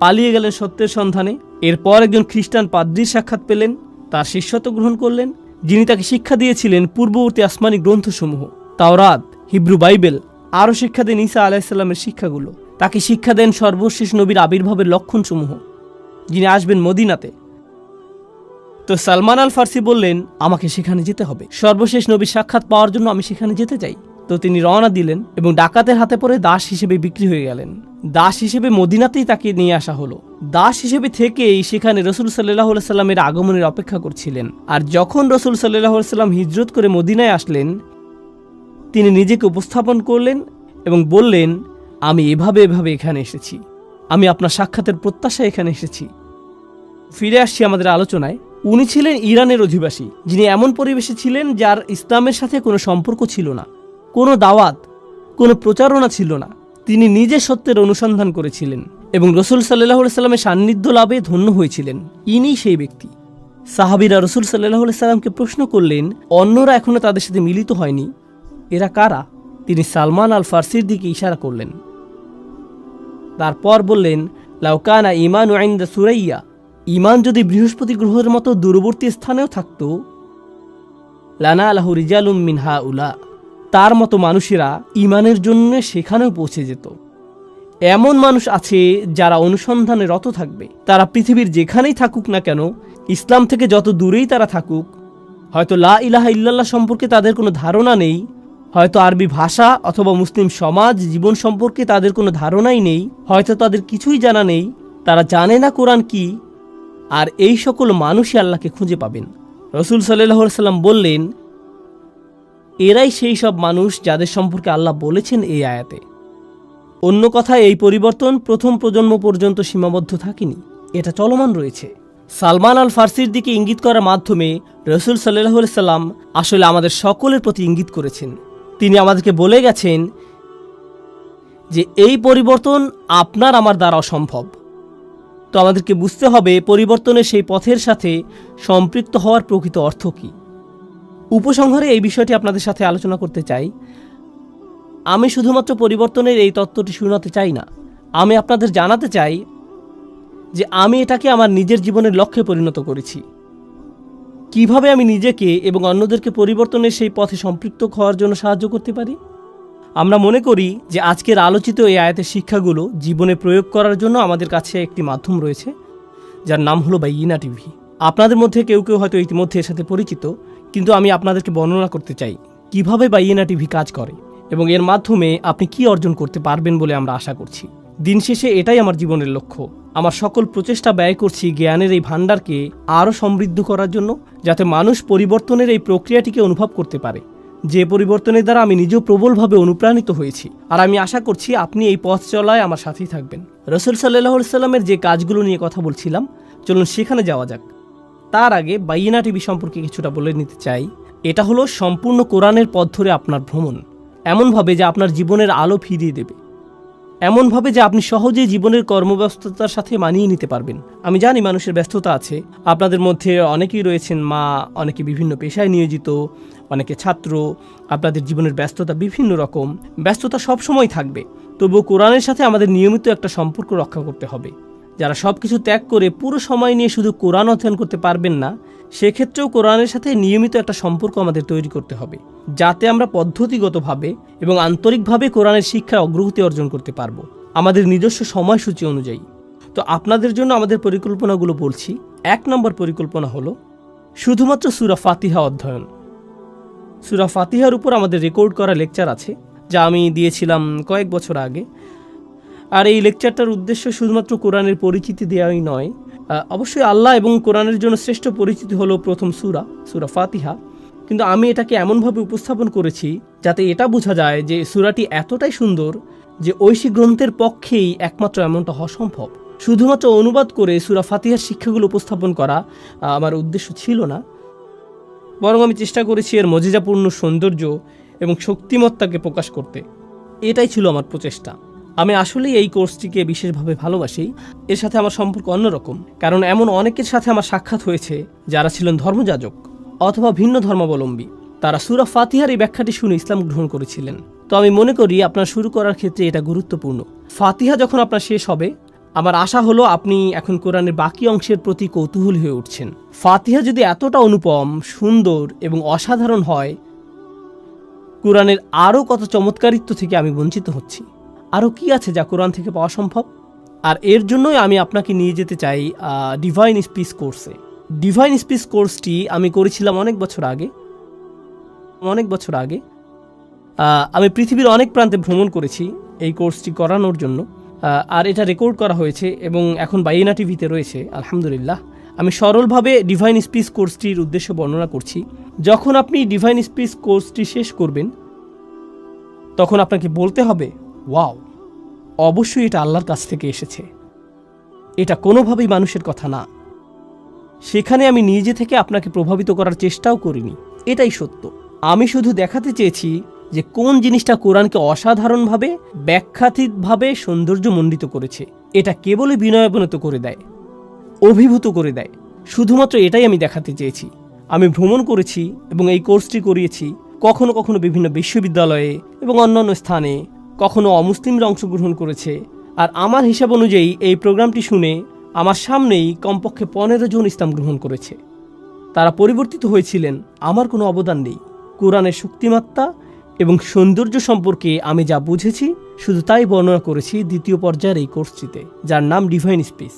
পালিয়ে গেলেন সত্যের সন্ধানে। এরপর একজন খ্রিস্টান পাদ্রীর সাক্ষাৎ পেলেন, তার শিষ্যত্ব গ্রহণ করলেন, যিনি তাকে শিক্ষা দিয়েছিলেন পূর্ববর্তী আসমানি গ্রন্থসমূহ, তাওরাত, হিব্রু বাইবেল, আরও শিক্ষা দেন ঈসা আলাইহিস সালামের শিক্ষাগুলো। তাকে শিক্ষা দেন সর্বশেষ নবীর আবির্ভাবের লক্ষণসমূহ, যিনি আসবেন মদিনাতে। তো সালমান আল ফারসি বললেন, আমাকে সেখানে যেতে হবে, সর্বশেষ নবীর সাক্ষাৎ পাওয়ার জন্য আমি সেখানে যেতে চাই। তো তিনি রওনা দিলেন এবং ডাকাতের হাতে পড়ে দাস হিসেবে বিক্রি হয়ে গেলেন। দাস হিসেবে মদিনাতেই তাকে নিয়ে আসা হলো। দাস হিসেবে থেকেই সেখানে রাসূল সাল্লাল্লাহু আলাইহি সাল্লামের আগমনের অপেক্ষা করছিলেন। আর যখন রাসূল সাল্লাল্লাহু আলাইহি সাল্লাম হিজরত করে মদিনায় আসলেন, তিনি নিজেকে উপস্থাপন করলেন এবং বললেন, আমি এভাবে এখানে এসেছি, আমি আপনার সাক্ষাতের প্রত্যাশায় এখানে এসেছি। ফিরে আসছি আমাদের আলোচনায়। উনি ছিলেন ইরানের অধিবাসী, যিনি এমন পরিবেশে ছিলেন যার ইসলামের সাথে কোনো সম্পর্ক ছিল না, কোনো দাওয়াত, কোনো প্রচারণা ছিল না। তিনি নিজে সত্যের অনুসন্ধান করেছিলেন এবং রাসূল সাল্লাল্লাহু আলাইহি সাল্লামের সান্নিধ্য লাভে ধন্য হয়েছিলেন। ইনি সেই ব্যক্তি। সাহাবীরা রাসূল সাল্লাল্লাহু আলাইহি সাল্লামকে প্রশ্ন করলেন, অন্যরা এখনো তাদের সাথে মিলিত হয়নি, এরা কারা? তিনি সালমান আল ফারসির দিকে ইশারা করলেন। তারপর বললেন, লাউ কানা ঈমানু ইনদা সুরাইয়া, ঈমান যদি বৃহস্পতি গ্রহের মতো দূরবর্তী স্থানেও থাকতো, লানালাহু রিজালুম মিন হাউলা, তার মতো মানুষেরা ঈমানের জন্য সেখানেও পৌঁছে যেত। এমন মানুষ আছে যারা অনুসন্ধানে রত থাকবে। তারা পৃথিবীর যেখানেই থাকুক না কেন, ইসলাম থেকে যত দূরেই তারা থাকুক, হয়তো লা ইলাহা ইল্লাল্লাহ সম্পর্কে তাদের কোনো ধারণা নেই, হয়তো আরবি ভাষা অথবা মুসলিম সমাজ জীবন সম্পর্কে তাদের কোনো ধারণাই নেই, হয়তো তাদের কিছুই জানা নেই, তারা জানে না কোরআন কি, আর এই সকল মানুষই আল্লাহকে খুঁজে পাবেন। রাসূল সাল্লাল্লাহু আলাইহি সাল্লাম বললেন, এরাই সেই সব মানুষ যাদের সম্পর্কে আল্লাহ বলেছেন এই আয়াতে। অন্য কথায়, এই পরিবর্তন প্রথম প্রজন্ম পর্যন্ত সীমাবদ্ধ থাকেনি। এটা চলমান রয়েছে। সালমান আল ফার্সির দিকে ইঙ্গিত করার মাধ্যমে রাসূল সাল্লাল্লাহু আলাইহি সাল্লাম আসলে আমাদের সকলের প্রতি ইঙ্গিত করেছেন। তিনি আমাদেরকে বলে গেছেন যে এই পরিবর্তন আপনার আমার দ্বারা অসম্ভব। তো আমাদেরকে বুঝতে হবে পরিবর্তনের সেই পথের সাথে সম্পৃক্ত হওয়ার প্রকৃত অর্থ কী। উপসংহারে এই বিষয়টি আপনাদের সাথে আলোচনা করতে চাই। আমি শুধুমাত্র পরিবর্তনের এই তত্ত্বটি শোনাতে চাই না, আমি আপনাদের জানাতে চাই যে আমি এটাকে আমার নিজের জীবনের লক্ষ্যে পরিণত করেছি। কিভাবে আমি নিজেকে এবং অন্যদেরকে পরিবর্তনের সেই পথে সম্পৃক্ত হওয়ার জন্য সাহায্য করতে পারি। আমরা মনে করি যে আজকের আলোচিত এই আয়াতের শিক্ষাগুলো জীবনে প্রয়োগ করার জন্য আমাদের কাছে একটি মাধ্যম রয়েছে, যার নাম হলো বাইয়িনা টিভি। আপনাদের মধ্যে কেউ কেউ হয়তো ইতিমধ্যে এর সাথে পরিচিত, কিন্তু আমি আপনাদেরকে বর্ণনা করতে চাই কিভাবে বাইয়িনা টিভি কাজ করে এবং এর মাধ্যমে আপনি কি অর্জন করতে পারবেন বলে আমরা আশা করছি। দিন শেষে এটাই আমার জীবনের লক্ষ্য। আমার সকল প্রচেষ্টা ব্যয় করছি জ্ঞানের এই ভাণ্ডারকে আরও সমৃদ্ধ করার জন্য, যাতে মানুষ পরিবর্তনের এই প্রক্রিয়াটিকে অনুভব করতে পারে, যে পরিবর্তনের দ্বারা আমি নিজেও প্রবলভাবে অনুপ্রাণিত হয়েছি। আর আমি আশা করছি আপনি এই পথ চলায় আমার সাথেই থাকবেন। রাসূল সাল্লাল্লাহু আলাইহি সাল্লামের যে কাজগুলো নিয়ে কথা বলছিলাম, চলুন সেখানে যাওয়া যাক। তার আগে বাইয়িনা টিভি সম্পর্কে কিছুটা বলে নিতে চাই। এটা হলো সম্পূর্ণ কোরআনের পথ ধরে আপনার ভ্রমণ, এমনভাবে যে আপনার জীবনের আলো ফিরিয়ে দেবে, এমনভাবে যে আপনি সহজেই জীবনের কর্মব্যস্ততার সাথে মানিয়ে নিতে পারবেন। আমি জানি মানুষের ব্যস্ততা আছে, আপনাদের মধ্যে অনেকেই রয়েছেন মা, অনেকে বিভিন্ন পেশায় নিয়োজিত, অনেকে ছাত্র। আপনাদের জীবনের ব্যস্ততা বিভিন্ন রকম, ব্যস্ততা সবসময় থাকবে। তবুও কোরআনের সাথে আমাদের নিয়মিত একটা সম্পর্ক রক্ষা করতে হবে। যারা সব কিছু ত্যাগ করে পুরো সময় নিয়ে শুধু কোরআন অধ্যয়ন করতে পারবেন না, সেক্ষেত্রেও কোরআনের সাথে নিয়মিত একটা সম্পর্ক আমাদের তৈরি করতে হবে, যাতে আমরা পদ্ধতিগতভাবে এবং আন্তরিকভাবে কোরআনের শিক্ষায় অগ্রগতি অর্জন করতে পারবো আমাদের নিজস্ব সময়সূচি অনুযায়ী। তো আপনাদের জন্য আমাদের পরিকল্পনাগুলো বলছি। 1 নম্বর পরিকল্পনা হলো শুধুমাত্র সূরা ফাতিহা অধ্যয়ন। সূরা ফাতিহার উপর আমাদের রেকর্ড করা লেকচার আছে, যা আমি দিয়েছিলাম কয়েক বছর আগে। আর এই লেকচারটার উদ্দেশ্য শুধুমাত্র কোরআনের পরিচিতি দেওয়াই নয়। অবশ্যই আল্লাহ এবং কোরআনের জন্য শ্রেষ্ঠ পরিচিতি হলো প্রথম সূরা ফাতিহা, কিন্তু আমি এটাকে এমনভাবে উপস্থাপন করেছি যাতে এটা বোঝা যায় যে সূরাটি এতটাই সুন্দর যে ঐশী গ্রন্থের পক্ষেই একমাত্র এমনটা হওয়া সম্ভব। শুধুমাত্র অনুবাদ করে সূরা ফাতিহার শিক্ষাগুলো উপস্থাপন করা আমার উদ্দেশ্য ছিল না, বরং আমি চেষ্টা করেছি এর মজিজাপূর্ণ সৌন্দর্য এবং শক্তিমত্তাকে প্রকাশ করতে। এটাই ছিল আমার প্রচেষ্টা। আমি আসলেই এই কোর্সটিকে বিশেষভাবে ভালোবাসি। এর সাথে আমার সম্পর্ক অন্যরকম, কারণ এমন অনেকের সাথে আমার সাক্ষাৎ হয়েছে যারা ছিলেন ধর্মযাজক অথবা ভিন্ন ধর্মাবলম্বী। তারা সূরা ফাতিহার এই ব্যাখ্যাটি শুনে ইসলাম গ্রহণ করেছিলেন। তো আমি মনে করি আপনার শুরু করার ক্ষেত্রে এটা গুরুত্বপূর্ণ। ফাতিহা যখন আপনার শেষ হবে, আমার আশা হলো আপনি এখন কোরআনের বাকি অংশের প্রতি কৌতূহলী হয়ে উঠছেন। ফাতিহা যদি এতটা অনুপম, সুন্দর এবং অসাধারণ হয়, কোরআনের আরও কত চমৎকারিত্ব থেকে আমি বঞ্চিত হচ্ছি। আরও কি আছে যা কোরআন থেকে পাওয়া সম্ভব? আর এর জন্যই আমি আপনাকে নিয়ে যেতে চাই ডিভাইন স্পিচ কোর্সে। ডিভাইন স্পিচ কোর্সটি আমি করেছিলাম অনেক বছর আগে। আমি পৃথিবীর অনেক প্রান্তে ভ্রমণ করেছি এই কোর্সটি করানোর জন্য, আর এটা রেকর্ড করা হয়েছে এবং এখন বাইয়িনা টিভিতে রয়েছে আলহামদুলিল্লাহ। আমি সরলভাবে ডিভাইন স্পিচ কোর্সটির উদ্দেশ্য বর্ণনা করছি। যখন আপনি ডিভাইন স্পিচ কোর্সটি শেষ করবেন, তখন আপনাকে বলতে হবে, ওয়াও, অবশ্যই এটা আল্লাহর কাছ থেকে এসেছে, এটা কোনোভাবেই মানুষের কথা না। সেখানে আমি নিজে থেকে আপনাকে প্রভাবিত করার চেষ্টাও করিনি, এটাই সত্য। আমি শুধু দেখাতে চেয়েছি যে কোন জিনিসটা কোরআনকে অসাধারণভাবে, ব্যাখ্যাতীতভাবে সৌন্দর্যমণ্ডিত করেছে। এটা কেবলই বিনয়াবনত করে দেয়, অভিভূত করে দেয়। শুধুমাত্র এটাই আমি দেখাতে চেয়েছি। আমি ভ্রমণ করেছি এবং এই কোর্সটি করিয়েছি কখনো কখনো বিভিন্ন বিশ্ববিদ্যালয়ে এবং অন্যান্য স্থানে, কখনো অমুসলিমরা অংশগ্রহণ করেছে। আর আমার হিসাব অনুযায়ী এই প্রোগ্রামটি শুনে আমার সামনেই কমপক্ষে 15 জন ইসলাম গ্রহণ করেছে। তারা পরিবর্তিত হয়েছিলেন, আমার কোনো অবদান নেই। কোরআনের শক্তিমাত্রা এবং সৌন্দর্য সম্পর্কে আমি যা বুঝেছি শুধু তাই বর্ণনা করেছি দ্বিতীয় পর্যায়ের এই কোর্সটিতে, যার নাম ডিভাইন স্পিচ।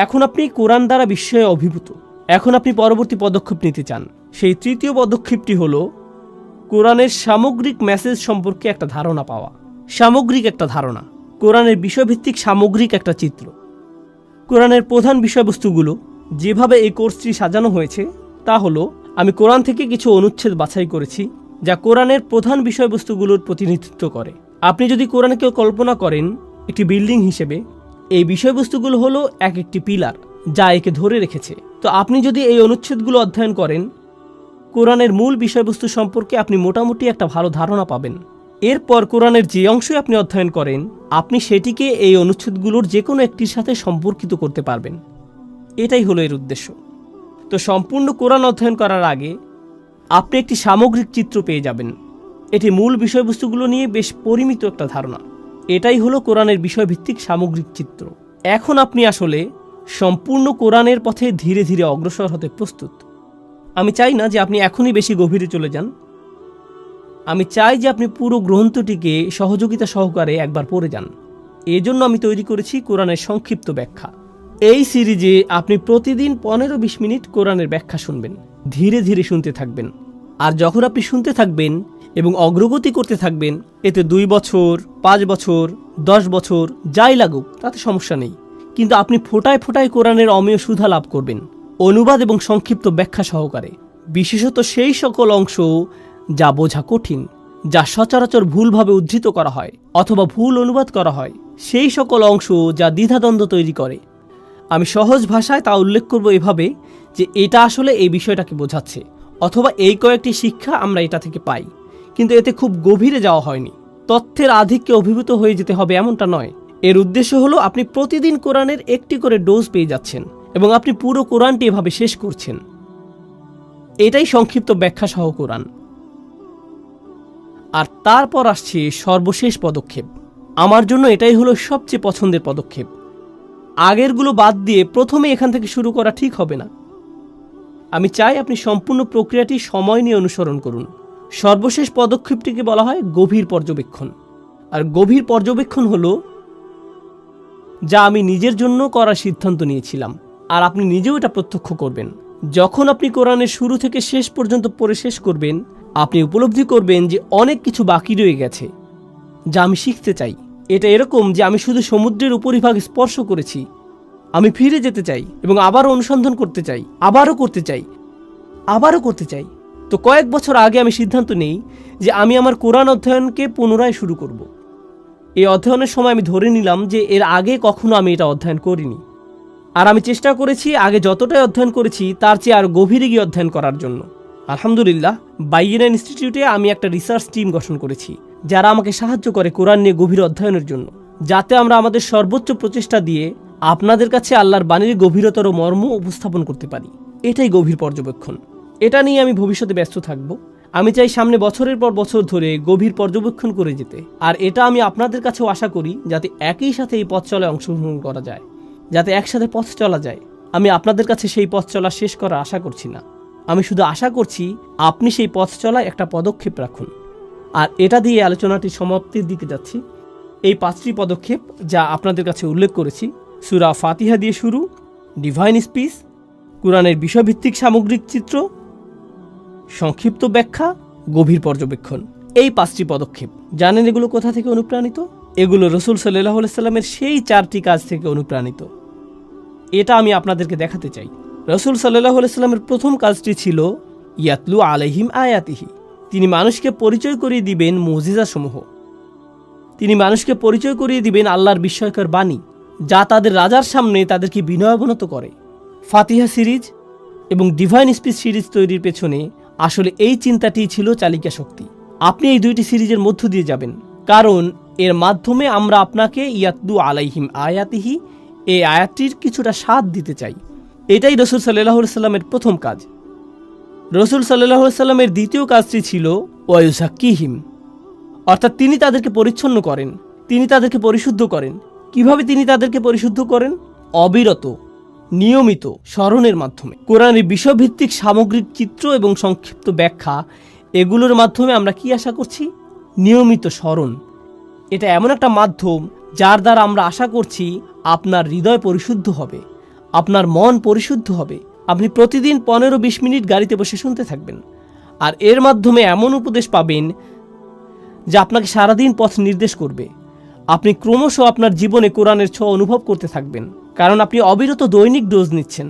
এখন আপনি কোরআন দ্বারা বিস্ময়ে অভিভূত। এখন আপনি পরবর্তী পদক্ষেপ নিতে চান। সেই তৃতীয় পদক্ষেপটি হলো কোরআনের সামগ্রিক মেসেজ সম্পর্কে একটা ধারণা পাওয়া। সামগ্রিক একটা ধারণা, কোরআনের বিষয়ভিত্তিক সামগ্রিক একটা চিত্র। কোরআনের প্রধান বিষয়বস্তুগুলো যেভাবে এই কোর্সটি সাজানো হয়েছে তা হলো, আমি কোরআন থেকে কিছু অনুচ্ছেদ বাছাই করেছি যা কোরআনের প্রধান বিষয়বস্তুগুলোর প্রতিনিধিত্ব করে। আপনি যদি কোরআনকে কল্পনা করেন একটি বিল্ডিং হিসেবে, এই বিষয়বস্তুগুলো হলো এক একটি পিলার যা একে ধরে রেখেছে। তো আপনি যদি এই অনুচ্ছেদগুলো অধ্যয়ন করেন, কোরআনের মূল বিষয়বস্তু সম্পর্কে আপনি মোটামুটি একটা ভালো ধারণা পাবেন। এরপর কোরআনের যে অংশই আপনি অধ্যয়ন করেন, আপনি সেটিকে এই অনুচ্ছেদগুলোর যে কোনো একটির সাথে সম্পর্কিত করতে পারবেন। এটাই হলো এর উদ্দেশ্য। তো সম্পূর্ণ কোরআন অধ্যয়ন করার আগে আপনি একটি সামগ্রিক চিত্র পেয়ে যাবেন। এটি মূল বিষয়বস্তুগুলো নিয়ে বেশ পরিমিত একটা ধারণা। এটাই হলো কোরআনের বিষয়ভিত্তিক সামগ্রিক চিত্র। এখন আপনি আসলে সম্পূর্ণ কোরআনের পথে ধীরে ধীরে অগ্রসর হতে প্রস্তুত। আমি চাই না যে আপনি এখনই বেশি গভীরে চলে যান। আমি চাই যে আপনি পুরো গ্রন্থটিকে সহযোগিতা সহকারে একবার পড়ে যান। এজন্য আমি তৈরি করেছি কোরআনের সংক্ষিপ্ত ব্যাখ্যা। এই সিরিজে আপনি প্রতিদিন 15-20 মিনিট কোরআনের ব্যাখ্যা শুনবেন। ধীরে ধীরে শুনতে থাকবেন। আর যখন আপনি শুনতে থাকবেন এবং অগ্রগতি করতে থাকবেন, এতে 2 বছর, 5 বছর, 10 বছর যাই লাগুক তাতে সমস্যা নেই, কিন্তু আপনি ফোঁটায় ফোঁটায় কোরআনের অমেয় সুধা লাভ করবেন, অনুবাদ এবং সংক্ষিপ্ত ব্যাখ্যা সহকারে। বিশেষত সেই সকল অংশ যা বোঝা কঠিন, যা সচরাচর ভুলভাবে উদ্ধৃত করা হয় অথবা ভুল অনুবাদ করা হয়, সেই সকল অংশ যা দ্বিধাদ্বন্দ্ব তৈরি করে, আমি সহজ ভাষায় তা উল্লেখ করব এভাবে যে এটা আসলে এই বিষয়টাকে বোঝাচ্ছে, অথবা এই কয়েকটি শিক্ষা আমরা এটা থেকে পাই, কিন্তু এতে খুব গভীরে যাওয়া হয়নি। তথ্যের আধিক্যে অভিভূত হয়ে যেতে হবে এমনটা নয়। এর উদ্দেশ্য হলো আপনি প্রতিদিন কোরআনের একটি করে ডোজ পেয়ে যাচ্ছেন এবং আপনি পুরো কোরআনটি এভাবে শেষ করছেন। এটাই সংক্ষিপ্ত ব্যাখ্যা সহ কোরআন। আর তারপর আসছে সর্বশেষ পদক্ষেপ। আমার জন্য এটাই হলো সবচেয়ে পছন্দের পদক্ষেপ। আগেরগুলো বাদ দিয়ে প্রথমে এখান থেকে শুরু করা ঠিক হবে না। আমি চাই আপনি সম্পূর্ণ প্রক্রিয়াটি সময় নিয়ে অনুসরণ করুন। সর্বশেষ পদক্ষেপটিকে বলা হয় গভীর পর্যবেক্ষণ। আর গভীর পর্যবেক্ষণ হলো যা আমি নিজের জন্য করার সিদ্ধান্ত নিয়েছিলাম, আর আপনি নিজেও এটা প্রত্যক্ষ করবেন। যখন আপনি কোরআনের শুরু থেকে শেষ পর্যন্ত পড়ে শেষ করবেন, আপনি উপলব্ধি করবেন যে অনেক কিছু বাকি রয়ে গেছে যা আমি শিখতে চাই। এটা এরকম যে আমি শুধু সমুদ্রের উপরিভাগ স্পর্শ করেছি। আমি ফিরে যেতে চাই এবং আবারও অনুসন্ধান করতে চাই, আবারও করতে চাই, আবারও করতে চাই। তো কয়েক বছর আগে আমি সিদ্ধান্ত নেই যে আমি আমার কোরআন অধ্যয়নকে পুনরায় শুরু করব। এই অধ্যয়নের সময় আমি ধরে নিলাম যে এর আগে কখনো আমি এটা অধ্যয়ন করিনি, আর আমি চেষ্টা করেছি আগে যতটাই অধ্যয়ন করেছি তার চেয়ে আরও গভীরে গিয়ে অধ্যয়ন করার জন্য। আলহামদুলিল্লাহ, বাইয়েনা ইনস্টিটিউটে আমি একটা রিসার্চ টিম গঠন করেছি যারা আমাকে সাহায্য করে কোরআন নিয়ে গভীর অধ্যয়নের জন্য, যাতে আমরা আমাদের সর্বোচ্চ প্রচেষ্টা দিয়ে আপনাদের কাছে আল্লাহর বাণীর গভীরতর মর্ম উপস্থাপন করতে পারি। এটাই গভীর পর্যবেক্ষণ। এটা নিয়ে আমি ভবিষ্যতে ব্যস্ত থাকব। আমি চাই সামনে বছরের পর বছর ধরে গভীর পর্যবেক্ষণ করে যেতে, আর এটা আমি আপনাদের কাছেও আশা করি যাতে একই সাথে এই পথ চলায় অংশগ্রহণ করা যায়, যাতে একসাথে পথ চলা যায়। আমি আপনাদের কাছে সেই পথ চলা শেষ করার আশা করছি না। আমি শুধু আশা করছি আপনি সেই পথ চলায় একটা পদক্ষেপ রাখুন। আর এটা দিয়ে আলোচনাটি সমাপ্তির দিকে যাচ্ছি। এই 5টি পদক্ষেপ যা আপনাদের কাছে উল্লেখ করেছি, সূরা ফাতিহা দিয়ে শুরু, ডিভাইন স্পিচ, কোরআনের বিষয়ভিত্তিক সামগ্রিক চিত্র, সংক্ষিপ্ত ব্যাখ্যা, গভীর পর্যবেক্ষণ। এই 5টি পদক্ষেপ জানেন এগুলো কোথা থেকে অনুপ্রাণিত? এগুলো রাসূল সাল্লাল্লাহু আলাইহি সাল্লামের সেই 4টি কাজ থেকে অনুপ্রাণিত। এটা আমি আপনাদেরকে দেখাতে চাই। রাসূল সাল্লাল্লাহু আলাইহি সাল্লামের প্রথম কাজটি ছিল ইয়াতলু আলাইহিম আয়াতিহি। তিনি মানুষকে পরিচয় করিয়ে দিবেন মুজিজাসমূহ। তিনি মানুষকে পরিচয় করিয়ে দিবেন আল্লাহর বিস্ময়কর বাণী, যা তাদের রাজার সামনে তাদেরকে বিনয়াবনত করে। ফাতিহা সিরিজ এবং ডিভাইন স্পিচ সিরিজ তৈরির পেছনে আসলে এই চিন্তাটিই ছিল চালিকা শক্তি। আপনি এই 2টি সিরিজের মধ্য দিয়ে যাবেন, কারণ এর মাধ্যমে আমরা আপনাকে ইয়াতলু আলাইহিম আয়াতিহি এই আয়াতটির কিছুটা স্বাদ দিতে চাই। এটাই রাসূল সাল্লাল্লাহু আলাইহি সাল্লামের প্রথম কাজ। রাসূল সাল্লাল্লাহু আলাইহি সাল্লামের দ্বিতীয় কাজটি ছিল ওয়ায়ুযাক্কিহিম, অর্থাৎ তিনি তাদেরকে পরিচ্ছন্ন করেন, তিনি তাদেরকে পরিশুদ্ধ করেন। কিভাবে তিনি তাদেরকে পরিশুদ্ধ করেন? অবিরত, নিয়মিত স্মরণের মাধ্যমে। কোরআনের বিষয়ভিত্তিক সামগ্রিক চিত্র এবং সংক্ষিপ্ত ব্যাখ্যা, এগুলোর মাধ্যমে আমরা কি আশা করছি? নিয়মিত স্মরণ। এটা এমন একটা মাধ্যম যার দ্বারা আমরা আশা করছি আপনার হৃদয় পরিশুদ্ধ হবে, আপনার মন পরিশুদ্ধ হবে। আপনি প্রতিদিন 15-20 মিনিট গাড়িতে বসে শুনতে থাকবেন, আর এর মাধ্যমে এমন উপদেশ পাবেন যা আপনাকে সারাদিন পথ নির্দেশ করবে। আপনি ক্রমশ আপনার জীবনে কোরআনের ছোঁয়া অনুভব করতে থাকবেন, কারণ আপনি অবিরত দৈনিক ডোজ নিচ্ছেন।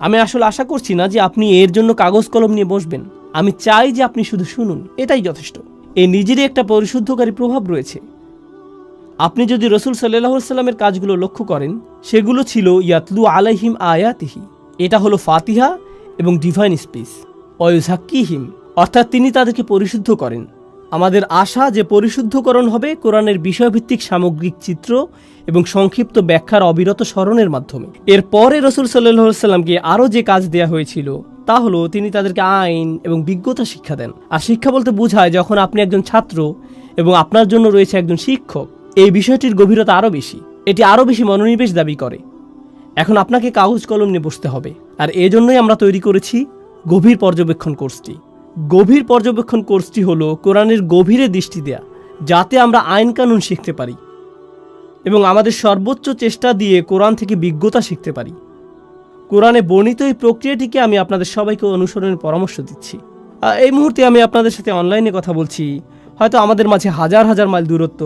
আমি আসলে আশা করছি না যে আপনি এর জন্য কাগজ কলম নিয়ে বসবেন। আমি চাই যে আপনি শুধু শুনুন, এটাই যথেষ্ট। এই নিজেরই একটা পরিশুদ্ধকারী প্রভাব রয়েছে। আপনি যদি রাসূল সাল্লাল্লাহু আলাইহি সাল্লামের কাজগুলো লক্ষ্য করেন, সেগুলো ছিল ইয়াতলু আলাইহিম আয়াতিহি, এটা হলো ফাতিহা এবং ডিভাইন স্পিচ। ওয়ুযাক্কিহিম, অর্থাৎ তিনি তাদেরকে পরিশুদ্ধ করেন। আমাদের আশা যে পরিশুদ্ধকরণ হবে কোরআনের বিষয়ভিত্তিক সামগ্রিক চিত্র এবং সংক্ষিপ্ত ব্যাখ্যার অবিরত স্মরণের মাধ্যমে। এরপরে রাসূল সাল্লাল্লাহু আলাইহি সাল্লামকে আরও যে কাজ দেয়া হয়েছিল তা হলো তিনি তাদেরকে আইন এবং বিজ্ঞতা শিক্ষা দেন। আর শিক্ষা বলতে বোঝায় যখন আপনি একজন ছাত্র এবং আপনার জন্য রয়েছে একজন শিক্ষক, এই বিষয়টির গভীরতা আরও বেশি, এটি আরও বেশি মনোনিবেশ দাবি করে। এখন আপনাকে কাগজ কলম নিয়ে বসতে হবে, আর এজন্যই আমরা তৈরি করেছি গভীর পর্যবেক্ষণ কোর্সটি। গভীর পর্যবেক্ষণ কোর্সটি হলো কোরআনের গভীরে দৃষ্টি দেয়া, যাতে আমরা আইন কানুন শিখতে পারি এবং আমাদের সর্বোচ্চ চেষ্টা দিয়ে কোরআন থেকে বিজ্ঞতা শিখতে পারি। কোরআনে বর্ণিত এই প্রক্রিয়াটিকে আমি আপনাদের সবাইকে অনুসরণের পরামর্শ দিচ্ছি। এই মুহূর্তে আমি আপনাদের সাথে অনলাইনে কথা বলছি, হয়তো আমাদের মাঝে হাজার হাজার মাইল দূরত্ব,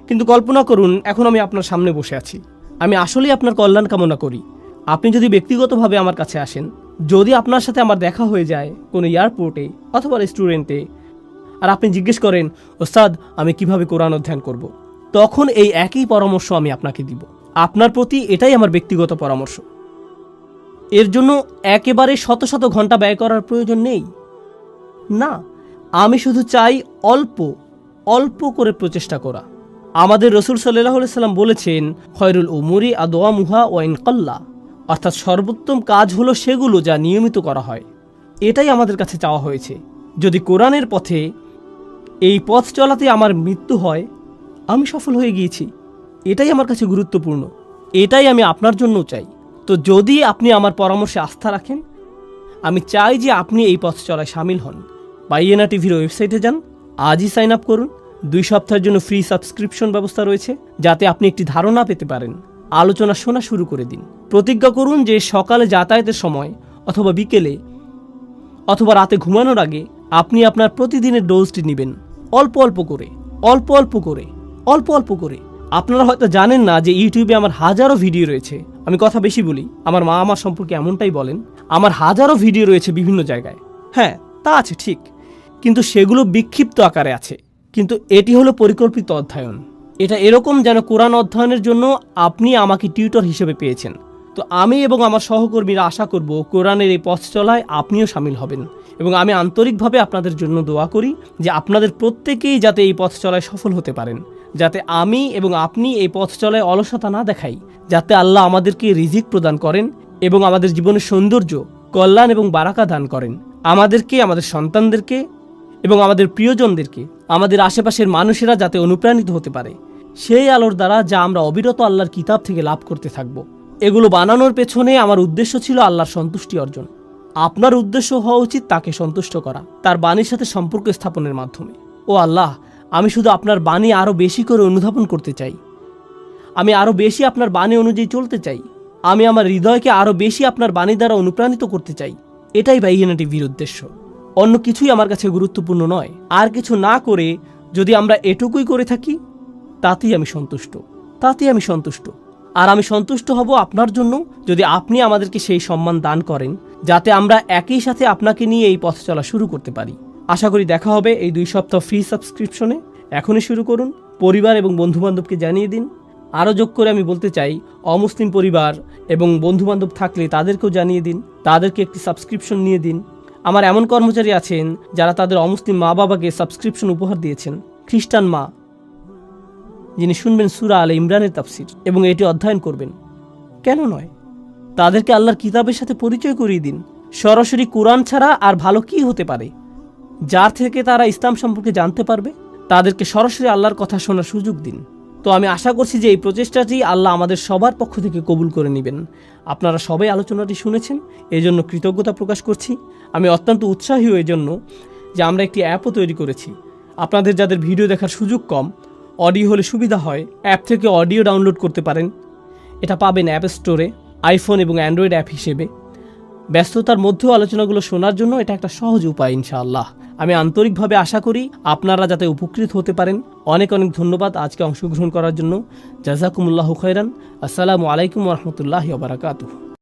কিন্তু কল্পনা করুন এখন আমি আপনার সামনে বসে আছি। আমি আসলেই আপনার কল্যাণ কামনা করি। আপনি যদি ব্যক্তিগতভাবে আমার কাছে আসেন, যদি আপনার সাথে আমার দেখা হয়ে যায় কোনো এয়ারপোর্টে অথবা রেস্টুরেন্টে, আর আপনি জিজ্ঞেস করেন, ওস্তাদ আমি কিভাবে কোরআন অধ্যয়ন করব, তখন এই একই পরামর্শ আমি আপনাকে দিব। আপনার প্রতি এটাই আমার ব্যক্তিগত পরামর্শ। এর জন্য একেবারে শত শত ঘন্টা ব্যয় করার প্রয়োজন নেই। না, আমি শুধু চাই অল্প অল্প করে প্রচেষ্টা করা। আমাদের রাসূল সাল্লাল্লাহু আলাইহি সাল্লাম বলেছেন, খয়রুল উমুরি আদওয়ামুহা ওয়া ইন কাল্লা, অর্থাৎ সর্বোত্তম কাজ হলো সেগুলো যা নিয়মিত করা হয়। এটাই আমাদের কাছে চাওয়া হয়েছে। যদি কোরআনের পথে এই পথ চলাতে আমার মৃত্যু হয়, আমি সফল হয়ে গিয়েছি। এটাই আমার কাছে গুরুত্বপূর্ণ, এটাই আমি আপনার জন্যও চাই। তো যদি আপনি আমার পরামর্শে আস্থা রাখেন, আমি চাই যে আপনি এই পথ চলায় সামিল হন। বাইয়েনা টিভির ওয়েবসাইটে যান, আজই সাইন আপ করুন। 2 সপ্তাহের জন্য ফ্রি সাবস্ক্রিপশন ব্যবস্থা রয়েছে, যাতে আপনি একটি ধারণা পেতে পারেন। আলোচনা শোনা শুরু করে দিন। প্রতিজ্ঞা করুন যে সকালে যাতায়াতের সময় অথবা বিকেলে অথবা রাতে ঘুমানোর আগে আপনি আপনার প্রতিদিনের ডোজটি নেবেন, অল্প অল্প করে অল্প অল্প করে অল্প অল্প করে। আপনারা হয়তো জানেন না যে ইউটিউবে আমার হাজারো ভিডিও রয়েছে। আমি কথা বেশি বলি, আমার মা আমার সম্পর্কে এমনটাই বলেন। আমার হাজারো ভিডিও রয়েছে বিভিন্ন জায়গায়। হ্যাঁ, তা আছে ঠিক, কিন্তু সেগুলো বিক্ষিপ্ত আকারে আছে। কিন্তু এটি হলো পরিকল্পিত অধ্যয়ন। এটা এরকম যেন কোরআন অধ্যয়নের জন্য আপনি আমাকে টিউটর হিসেবে পেয়েছেন। তো আমি এবং আমার সহকর্মীরা আশা করব কোরআনের এই পথ চলায় আপনিও সামিল হবেন, এবং আমি আন্তরিকভাবে আপনাদের জন্য দোয়া করি যে আপনাদের প্রত্যেকেই যাতে এই পথ চলায় সফল হতে পারেন, যাতে আমি এবং আপনি এই পথ চলায় অলসতা না দেখাই, যাতে আল্লাহ আমাদেরকে রিজিক প্রদান করেন এবং আমাদের জীবনের সৌন্দর্য, কল্যাণ এবং বারাকা দান করেন। আমাদেরকে, আমাদের সন্তানদেরকে এবং আমাদের প্রিয়জনদেরকে, আমাদের আশেপাশের মানুষেরা যাতে অনুপ্রাণিত হতে পারে সেই আলোর দ্বারা, যা আমরা অবিরত আল্লাহর কিতাব থেকে লাভ করতে থাকব। এগুলো বানানোর পেছনে আমার উদ্দেশ্য ছিল আল্লাহর সন্তুষ্টি অর্জন। আপনার উদ্দেশ্য হওয়া উচিত তাকে সন্তুষ্ট করা, তার বাণীর সাথে সম্পর্ক স্থাপনের মাধ্যমে। ও আল্লাহ, আমি শুধু আপনার বাণী আরও বেশি করে অনুধাবন করতে চাই। আমি আরও বেশি আপনার বাণী অনুযায়ী চলতে চাই। আমি আমার হৃদয়কে আরও বেশি আপনার বাণী দ্বারা অনুপ্রাণিত করতে চাই। এটাই বাইয়েনা টিভির উদ্দেশ্য। অন্য কিছুই আমার কাছে গুরুত্বপূর্ণ নয়। আর কিছু না করে যদি আমরা এটুকুই করে থাকি, তাতেই আমি সন্তুষ্ট, তাতেই আমি সন্তুষ্ট। আর আমি সন্তুষ্ট হব আপনার জন্য যদি আপনি আমাদেরকে সেই সম্মান দান করেন, যাতে আমরা একই সাথে আপনাকে নিয়ে এই পথ চলা শুরু করতে পারি। আশা করি দেখা হবে এই 2 সপ্তাহ ফ্রি সাবস্ক্রিপশনে। এখনই শুরু করুন, পরিবার এবং বন্ধুবান্ধবকে জানিয়ে দিন। আরও যোগ করে আমি বলতে চাই, অমুসলিম পরিবার এবং বন্ধুবান্ধব থাকলে তাদেরকেও জানিয়ে দিন, তাদেরকে একটি সাবস্ক্রিপশন নিয়ে দিন। আমার এমন কর্মচারী আছেন যারা তাদের অমুসলিম মা বাবাকে সাবস্ক্রিপশন উপহার দিয়েছেন। খ্রিস্টান মা যিনি শুনবেন সূরা আলে ইমরানের তাফসির এবং এটি অধ্যয়ন করবেন, কেন নয়? তাদেরকে আল্লাহর কিতাবের সাথে পরিচয় করিয়ে দিন। সরাসরি কোরআন ছাড়া আর ভালো কি হতে পারে যার থেকে তারা ইসলাম সম্পর্কে জানতে পারবে? তাদেরকে সরাসরি আল্লাহর কথা শোনার সুযোগ দিন। তো আমি আশা করছি যে এই প্রচেষ্টাটি আল্লাহ আমাদের সবার পক্ষ থেকে কবুল করে নেবেন। আপনারা সবাই আলোচনাটি শুনেছেন, এজন্য কৃতজ্ঞতা প্রকাশ করছি। আমি অত্যন্ত উৎসাহী এই জন্য যে আমরা একটি অ্যাপও তৈরি করেছি। আপনাদের যাদের ভিডিও দেখার সুযোগ কম, অডিও হলে সুবিধা হয়, অ্যাপ থেকে অডিও ডাউনলোড করতে পারেন। এটা পাবেন অ্যাপ স্টোরে, আইফোন এবং অ্যান্ড্রয়েড অ্যাপ হিসেবে। ব্যস্ততার মধ্যেও আলোচনাগুলো শোনার জন্য এটা একটা সহজ উপায় ইনশাআল্লাহ। আমি আন্তরিকভাবে আশা করি আপনারা যাতে উপকৃত হতে পারেন। অনেক অনেক ধন্যবাদ আজকে অংশগ্রহণ করার জন্য। জাযাকুমুল্লাহু খাইরান। আসসালামু আলাইকুম ওয়া রাহমাতুল্লাহি ওয়া বারাকাতুহু।